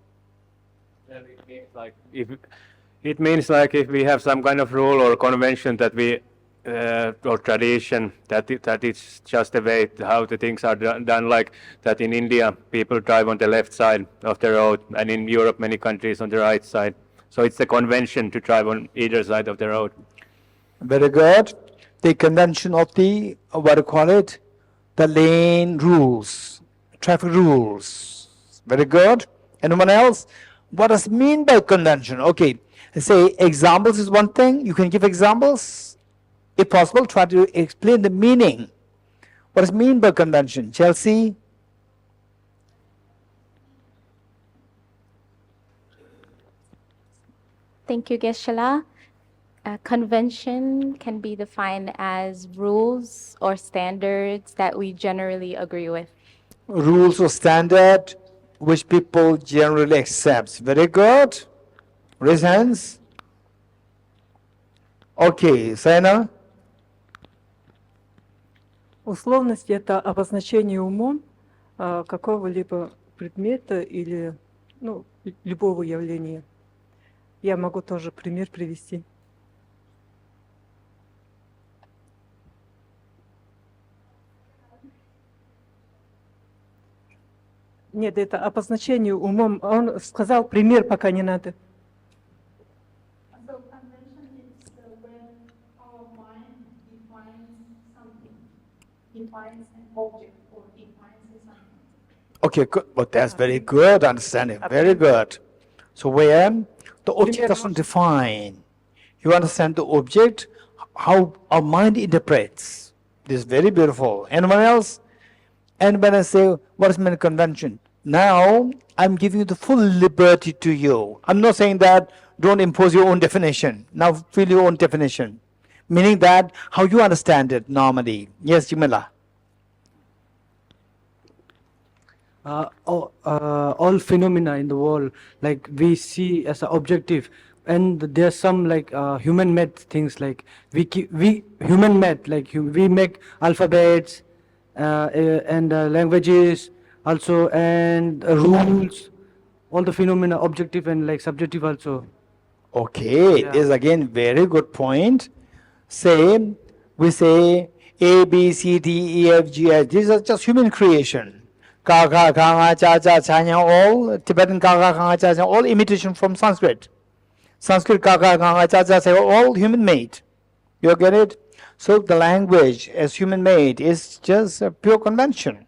It means like if we have some kind of rule or convention that we or tradition that it's just the way how the things are done, like that in India people drive on the left side of the road, and in Europe many countries on the right side. So it's the convention to drive on either side of the road. Very good. The convention of the, what do you call it? The lane rules, traffic rules. Very good. Anyone else? What does it mean by convention? Okay. Say examples is one thing. You can give examples. If possible, try to explain the meaning. What does it mean by convention? Chelsea? Thank you, Geshe. Convention can be defined as rules or standards that we generally agree with. Rules or standard which people generally accept. Very good. Raise hands. Okay, Sayana? Условность – это обозначение умом какого-либо предмета или любого явления. Я могу тоже пример привести. Very good. Anyone else? Anyone else? Raise hands. Okay. Sayana? Условность – это обозначение умом какого-либо предмета или любого явления. Я могу тоже пример привести. Нет, это обозначению умом. Он сказал пример, пока не надо. So convention is when our mind defines something, defines an object or defines something. Okay, good. But that's very good understanding. Very good. So where the object doesn't define, you understand the object, how our mind interprets. This is very beautiful. Anyone else? And when I say, what is meant convention? Now, I'm giving you the full liberty to you. I'm not saying that don't impose your own definition. Now, feel your own definition. Meaning that how you understand it normally. Yes, Jimila. All phenomena in the world, like we see as an objective, and there's some like human-made things, like we human-made, like we make alphabets and languages also, and rules. All the phenomena, objective and like subjective also. Okay, Yeah. this is again very good point. Say, we say A, B, C, D, E, F, G, H. These are just human creation. Ka, ka, ka, cha, cha, cha, nya, all Tibetan ka, ka, ka, cha, cha, all imitation from Sanskrit. Sanskrit ka, ka, ka, cha, cha, cha, all human made. You get it? So the language as human made is just a pure convention.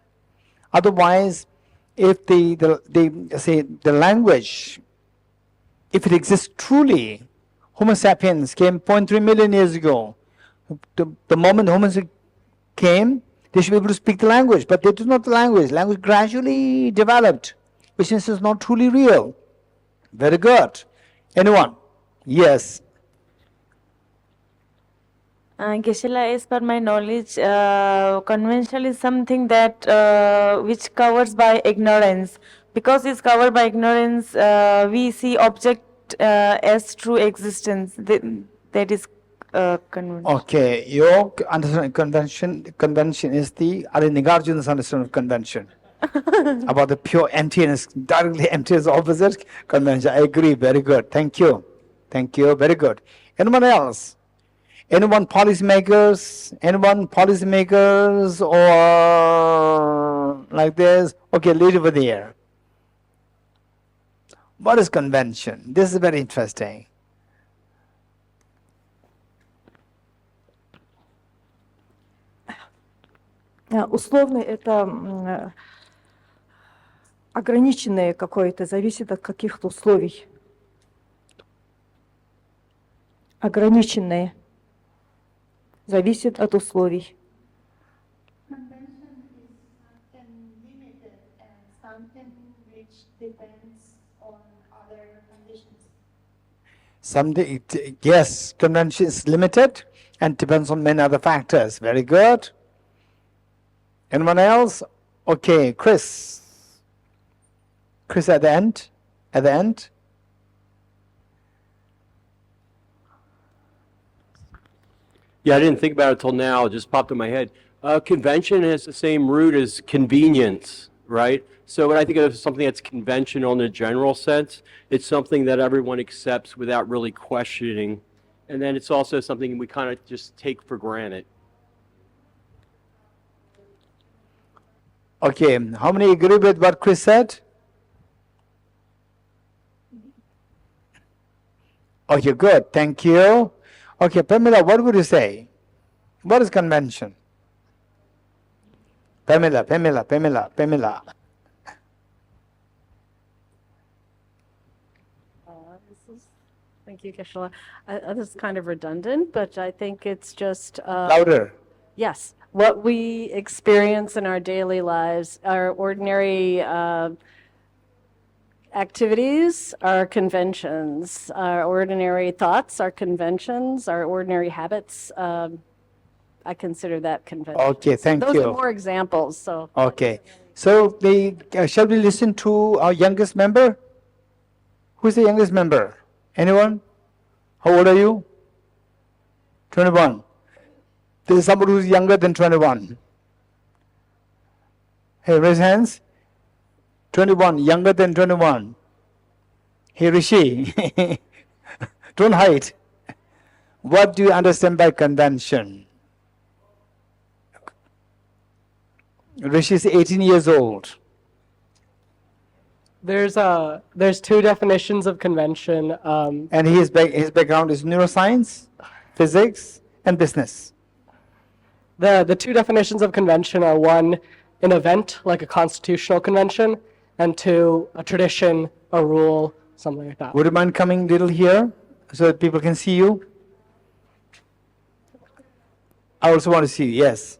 Otherwise, if the language, if it exists truly, Homo sapiens came 0.3 million years ago. The moment Homo sapiens came, they should be able to speak the language, but they do not the language. Language gradually developed, which means it's not truly real. Very good. Anyone? Yes. Geshe, as per my knowledge, conventional is something that which covers by ignorance. Because it's covered by ignorance, we see object as true existence. That is convention. Okay, your understanding convention is the Nagarjuna's understanding of convention. About the pure emptiness, directly empty is opposite convention. I agree, very good. Thank you. Thank you, very good. Anyone else? Anyone policymakers? Anyone policymakers or like this? Okay, lead over there. What is convention? This is very interesting. Условно это ограниченное какое-то, зависит от каких-то условий. Ограниченное. Зависит от условий. Convention is something limited and something which depends on other conditions. Yes, convention is limited and depends on many other factors. Very good. Anyone else? Okay, Chris. Chris at the end. At the end. Yeah, I didn't think about it till now. It just popped in my head. Convention has the same root as convenience, right? So when I think of something that's conventional in a general sense, it's something that everyone accepts without really questioning. And then it's also something we kind of just take for granted. Okay, how many agree with what Chris said? Okay, good. Thank you. Okay, Pamela, what would you say? What is convention? Pamela. Thank you, Geshe. This is kind of redundant, but I think it's just... Louder. Yes. What we experience in our daily lives, our ordinary activities are conventions. Our ordinary thoughts are conventions. Our ordinary habits, I consider that convention. Okay, thank Those you. are more examples. So. Okay, so shall we listen to our youngest member? Who's the youngest member? Anyone? How old are you? 21. There is somebody who's younger than 21. Hey, raise hands. 21, younger than 21. Hey, Rishi. Don't hide. What do you understand by convention? Rishi is 18 years old. There's two definitions of convention. And his background is neuroscience, physics, and business. The two definitions of convention are one, an event like a constitutional convention, and two, a tradition, a rule, something like that. Would you mind coming little here so that people can see you? I also want to see you, yes.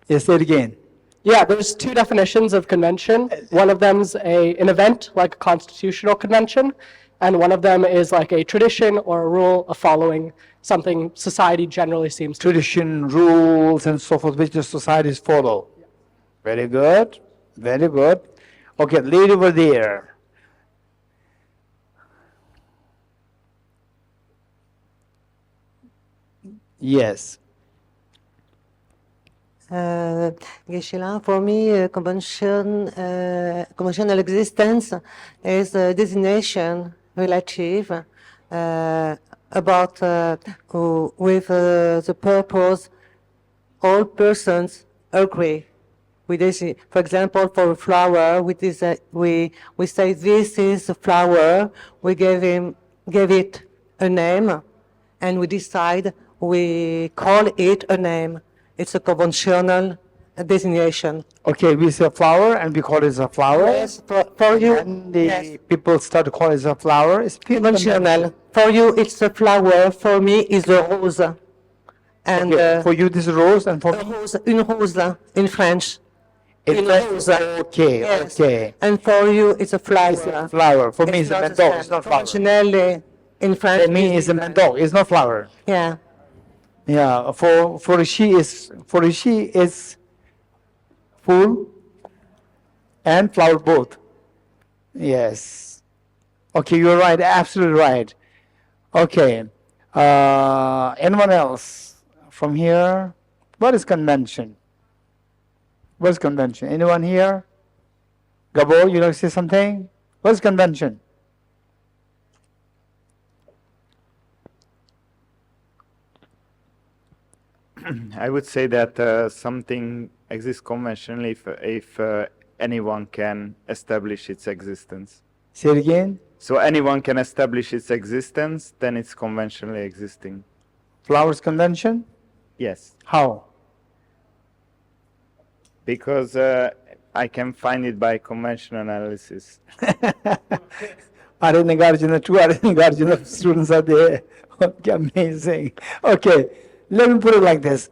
Yes, say it again. Yeah, there's two definitions of convention. One of them's an event like a constitutional convention, and one of them is like a tradition or a rule of following something society generally seems to. Tradition, rules, and so forth, which the societies follow. Very good, very good. Okay, lady over there. Yes. Geshe, for me, conventional existence is a designation relative about with the purpose all persons agree with this. For example, for a flower, we say this is a flower. We gave it a name, and we decide we call it a name. It's a conventional designation. Okay, we say flower and we call it a flower. Yes, for you. And the people start to call it a flower. It's Conventional. For you, it's a flower. For me, it's a rose. And okay, for you, this is rose, and for une rose in French. In French, okay, Yes. okay. And for you, it's a flower. It's a flower. For me, it's a not menthol. same. It's not flower. Conventionally, in French. For me, it's a menthol. It's not flower. Yeah. Yeah. For she is full and flower both. Yes. Okay, you're right. Absolutely right. Okay. Anyone else from here? What is convention? What is convention? Anyone here? Gabo, you like to say something? What is convention? I would say that something exists conventionally if anyone can establish its existence. Say it again. So anyone can establish its existence, then it's conventionally existing. Flowers convention? Yes. How? Because I can find it by conventional analysis. Arjuna, two Arjuna students are there. Okay, amazing. Okay, let me put it like this.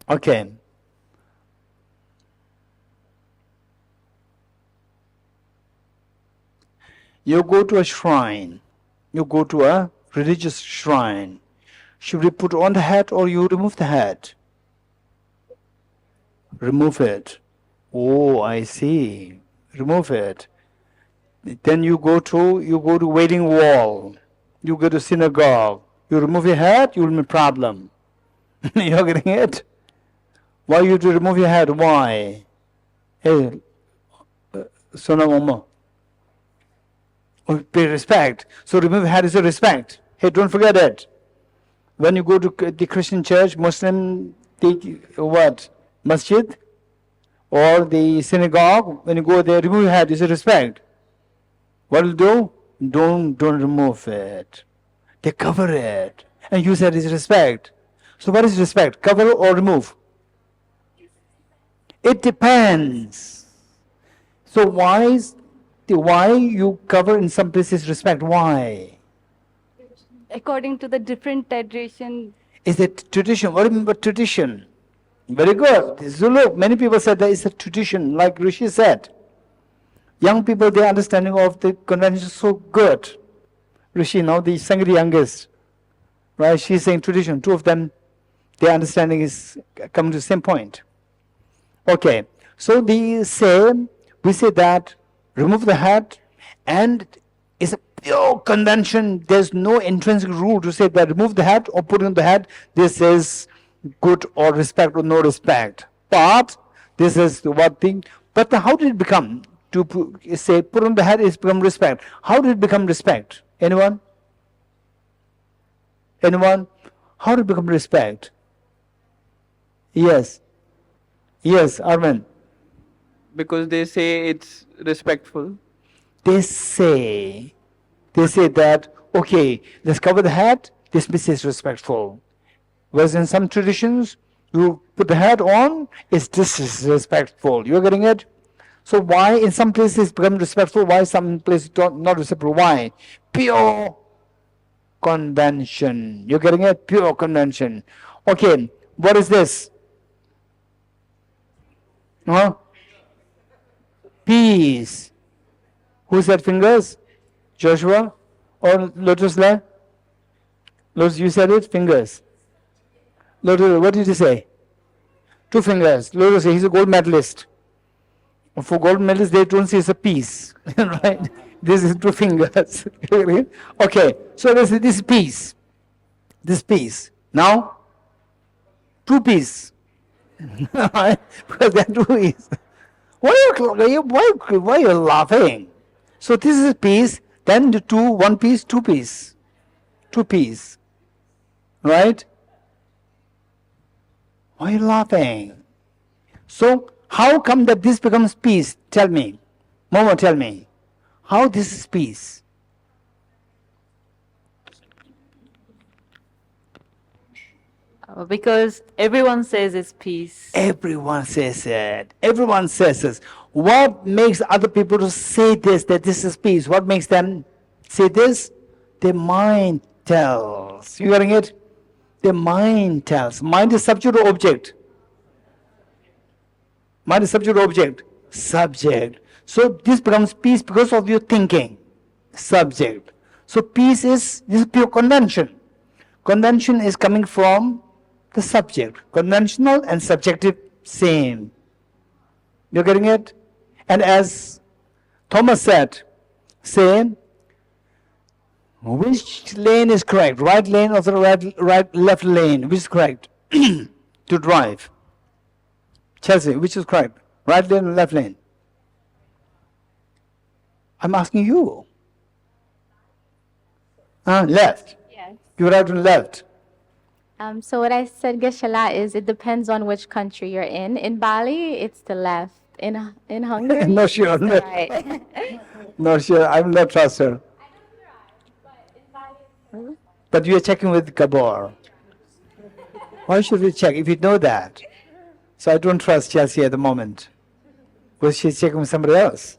Okay. You go to a shrine. You go to a religious shrine. Should we put on the hat or you remove the hat? Remove it. Oh, I see. Remove it. Then you go to Wailing Wall. You go to synagogue. You remove your hat, you'll be a problem. You're getting it? Why you to remove your hat? Why? Hey, Sona Mama. Oh, pay respect. So remove hat is a respect. Hey, don't forget it. When you go to the Christian church, Muslim, what? Masjid? Or the synagogue, when you go there, remove your hat is a respect. What will do? Don't remove it. They cover it. And you said it's respect. So what is respect? Cover or remove? It depends. So why you cover in some places respect? Why? According to the different tradition. Is it tradition? What do you mean by tradition? Very good. Zulu, many people said that it's a tradition, like Rishi said. Young people, their understanding of the convention is so good. Rishi, now the second youngest, right? She's saying tradition. Two of them, their understanding is coming to the same point. Okay, so we say that remove the hat, and it's a pure convention. There's no intrinsic rule to say that remove the hat or put on the hat. This is good or respect or no respect. But this is what thing. But how did it become? To say put on the hat is become respect. How did it become respect? Anyone? Anyone? How did it become respect? Yes. Yes, Arvind. because they say it's respectful. They say that, okay, let's cover the head, this means it's respectful. Whereas in some traditions, you put the hat on, it's disrespectful. You're getting it? So why in some places become respectful, why some places not respectful? Why? Pure convention. You're getting it? Pure convention. Okay, what is this? Huh? Peace. Who said fingers? Joshua? Or Lotus Le? Lotus, you said it? Fingers. Lotus, what did you say? 2 fingers. Lotus, he's a gold medalist. For gold medalists, they don't say it's a piece. Right? This is 2 fingers. Okay, so this is piece. This piece. Now, 2 piece. Because there are 2 pieces. Why are you laughing? So this is piece, then the 2, 1 piece, 2 piece. 2 piece. Right? Why are you laughing? So, how come that this becomes peace? Tell me. Momo, tell me. How this is peace? Because everyone says it's peace. Everyone says it. Everyone says this. What makes other people to say this, that this is peace? What makes them say this? Their mind tells. You getting it? Their mind tells. Mind is subject or object? Mind is subject or object? Subject. So this becomes peace because of your thinking. Subject. So peace is, this is pure convention. Convention is coming from the subject. Conventional and subjective, same. You're getting it? And as Thomas said, say, which lane is correct? Right lane or the left lane? Which is correct to drive? Chelsea, which is correct? Right lane or left lane? I'm asking you. Left. Yes. You're right and left. So what I said, Geshe, is it depends on which country you're in. In Bali, it's the left. In Hungary, No, sure. it's the right. No, sure. I will not trust her. But you are checking with Gabor. Why should we check if you know that? So I don't trust Chelsea at the moment. Because she's checking with somebody else.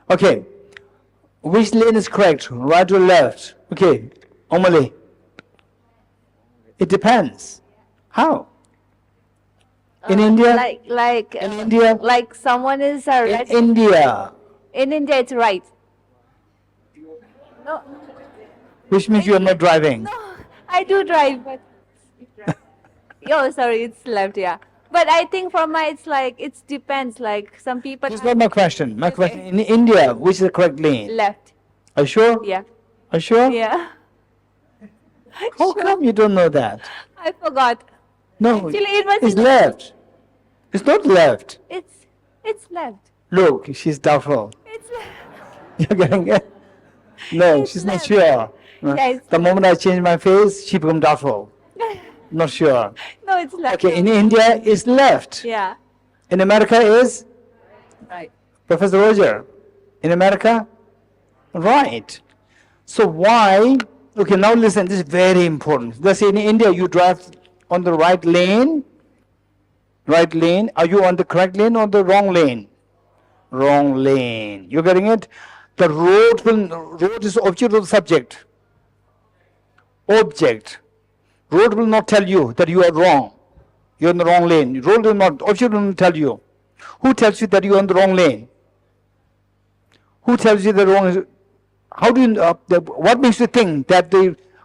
Okay. Which lane is correct? Right or left? Okay. Omali. It depends. How? In India? In India? Like someone is In India. In India, it's right. No, Which means you are not driving. I do drive, but oh, sorry, it's left. Yeah, but I think for my, it's like it depends. Like some people. That's not my question. My question, in India, which is the correct lane? Left. Are you sure? Yeah. Are you sure? Yeah. How come you don't know that? I forgot. No, Actually, it was. it's left. It's not left. It's left. Look, she's doubtful. It's left. You're getting it? No, she's not sure. Yes. The moment I change my face, she becomes doubtful. Not sure. No, it's left. Okay, in India, it's left. Yeah. In America, is Right. Professor Roger. In America, right. So why? Okay, now listen. This is very important. Let's say in India, you drive on the right lane. Right lane. Are you on the correct lane or the wrong lane? Wrong lane. You getting it? The road is object or subject? Object. Road will not tell you that you are wrong. You're in the wrong lane. Road will not, object will not tell you. Who tells you that you're in the wrong lane? Who tells you the wrong? How do you? What makes you think that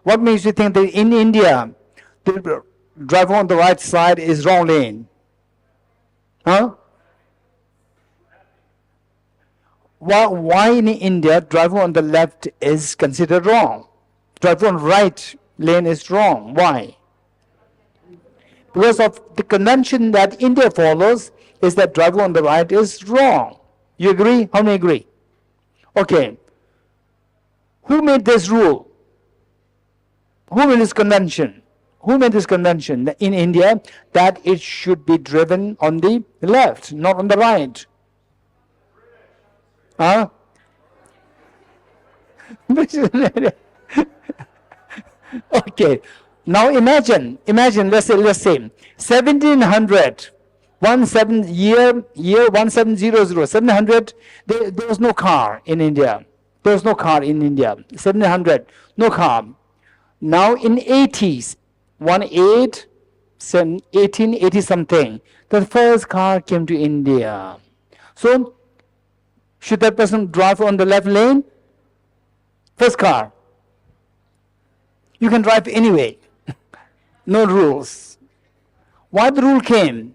what makes you think that in India, the driver on the right side is wrong lane? Huh? Why in India driver on the left is considered wrong? Driver on right lane is wrong. Why? Because of the convention that India follows is that driver on the right is wrong. You agree? How many agree? Okay. Who made this rule? Who made this convention? Who made this convention in India that it should be driven on the left, not on the right? Huh? Okay. Now imagine, let's say 1700, 1700, 700, there was no car in India. 700, no car. Now in 80s, 1880 something, the first car came to India. So, should that person drive on the left lane? First car. You can drive anyway. No rules. Why the rule came?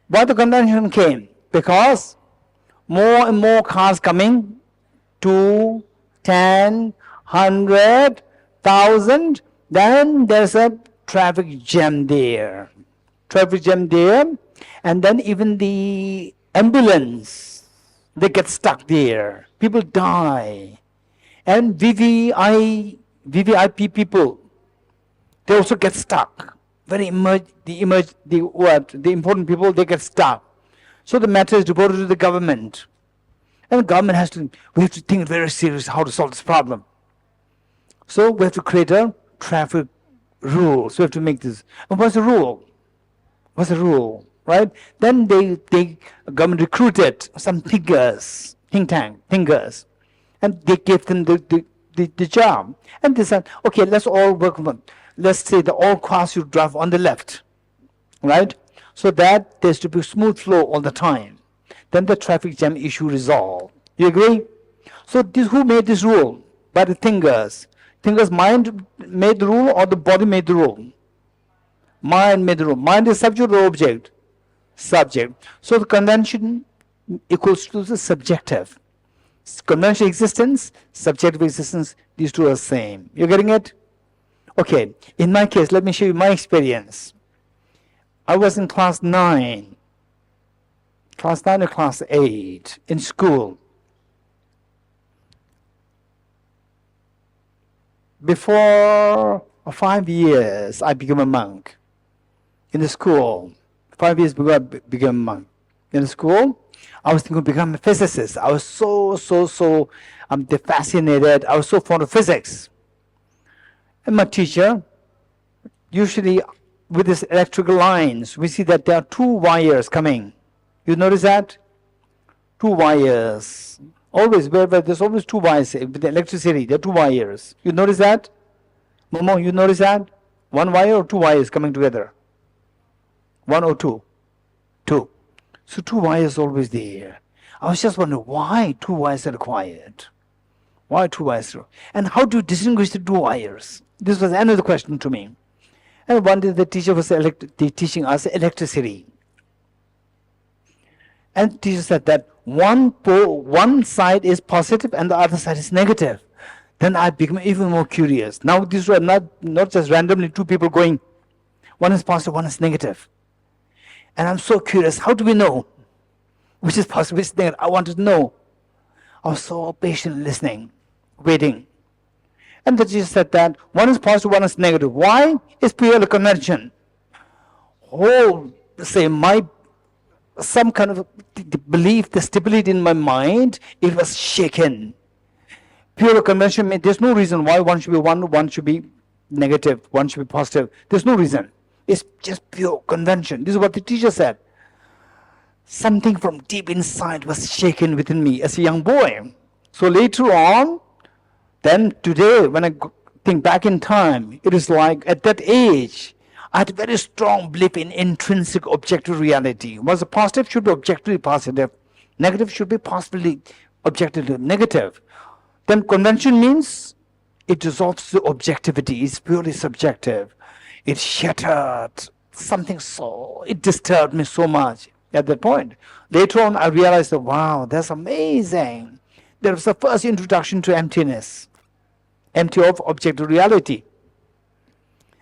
Why the convention came? Because more and more cars coming, 2, 10, 100, 1,000, then there's a traffic jam there. And then even the ambulance, they get stuck there. People die. And VVIP people, they also get stuck. The important people, they get stuck. So the matter is reported to the government. And the government we have to think very seriously how to solve this problem. So we have to create a traffic rule. So we have to make this. And what's the rule? Right? Then government recruited some thinkers, think thinkers, and they gave them the job. And they said, okay, let's all work on, let's say the all cars should drive on the left, right? So that there's to be smooth flow all the time. Then the traffic jam issue resolved. You agree? So who made this rule? By the thinkers. Thinkers' mind made the rule or the body made the rule? Mind made the rule. Mind is subject or object? Subject. So the convention equals to the subjective. Conventional existence, subjective existence, these two are the same. You're getting it? Okay, in my case, let me show you my experience. I was in class 9 or class 8 in school. Before 5 years, I became a monk in the school. 5 years before I became a monk in the school. I was thinking of becoming a physicist. I was so fascinated. I was so fond of physics. And my teacher, usually with these electrical lines, we see that there are 2 wires coming. You notice that? 2 wires. Always, wherever there's always 2 wires with the electricity, there are 2 wires. You notice that? Momo, you notice that? 1 wire or 2 wires coming together? 1 or 2? 2. So 2 wires always there. I was just wondering why 2 wires are required. Why 2 wires? And how do you distinguish the 2 wires? This was another question to me. And one day the teacher was teaching us electricity. And the teacher said that one side is positive and the other side is negative. Then I became even more curious. Now these were not just randomly 2 people going, one is positive, one is negative. And I'm so curious, how do we know which is positive, which is negative? I wanted to know. I was so patient listening, waiting. And the teacher said that one is positive, one is negative. Why? It's purely convention. Some kind of belief, the stability in my mind, it was shaken. Pure convention means there's no reason why one should be one should be negative, one should be positive. There's no reason. It's just pure convention. This is what the teacher said. Something from deep inside was shaken within me as a young boy. So later on, then today, when I think back in time, it is like at that age, I had a very strong belief in intrinsic objective reality. Was a positive should be objectively positive. Negative should be possibly objectively negative. Then convention means it dissolves the objectivity. It's purely subjective. It shattered something it disturbed me so much at that point. Later on, I realized that, wow, that's amazing. That was the first introduction to emptiness. Empty of objective reality.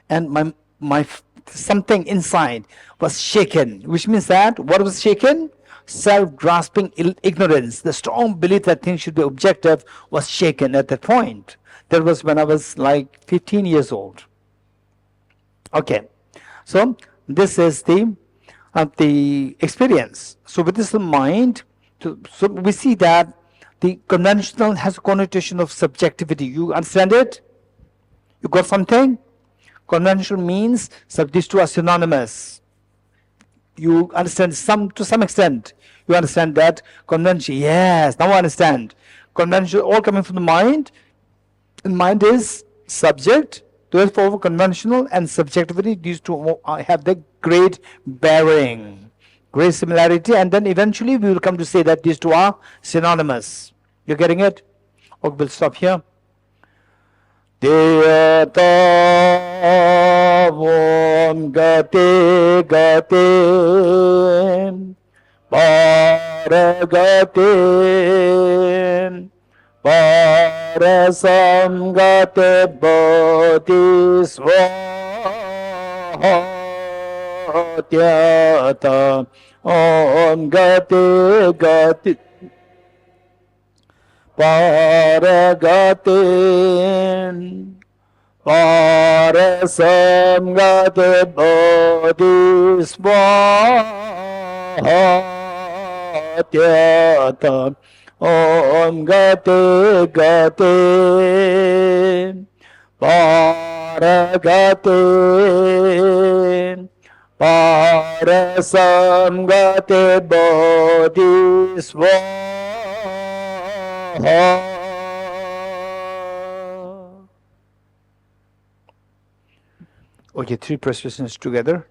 And my something inside was shaken, which means that what was shaken? Self-grasping ignorance. The strong belief that things should be objective was shaken at that point. That was when I was like 15 years old. Okay, so this is the experience. So with this in mind, So we see that the conventional has a connotation of subjectivity. You understand it? You got something? Conventional means these two are synonymous. You understand to some extent. You understand that convention. Yes, now I understand. Convention all coming from the mind. And mind is subject. Therefore, conventional and subjectivity, these two have the great bearing, great similarity, and then eventually we will come to say that these two are synonymous. You're getting it? Okay, we'll stop here. Deyata vom gate gate paragate parasam gate bodhisvatyata om gate gate paragatin parasam gate bodhisvatyata om gate gate paragatin parasam gate bodhisvatyata. Okay, three persuasions together.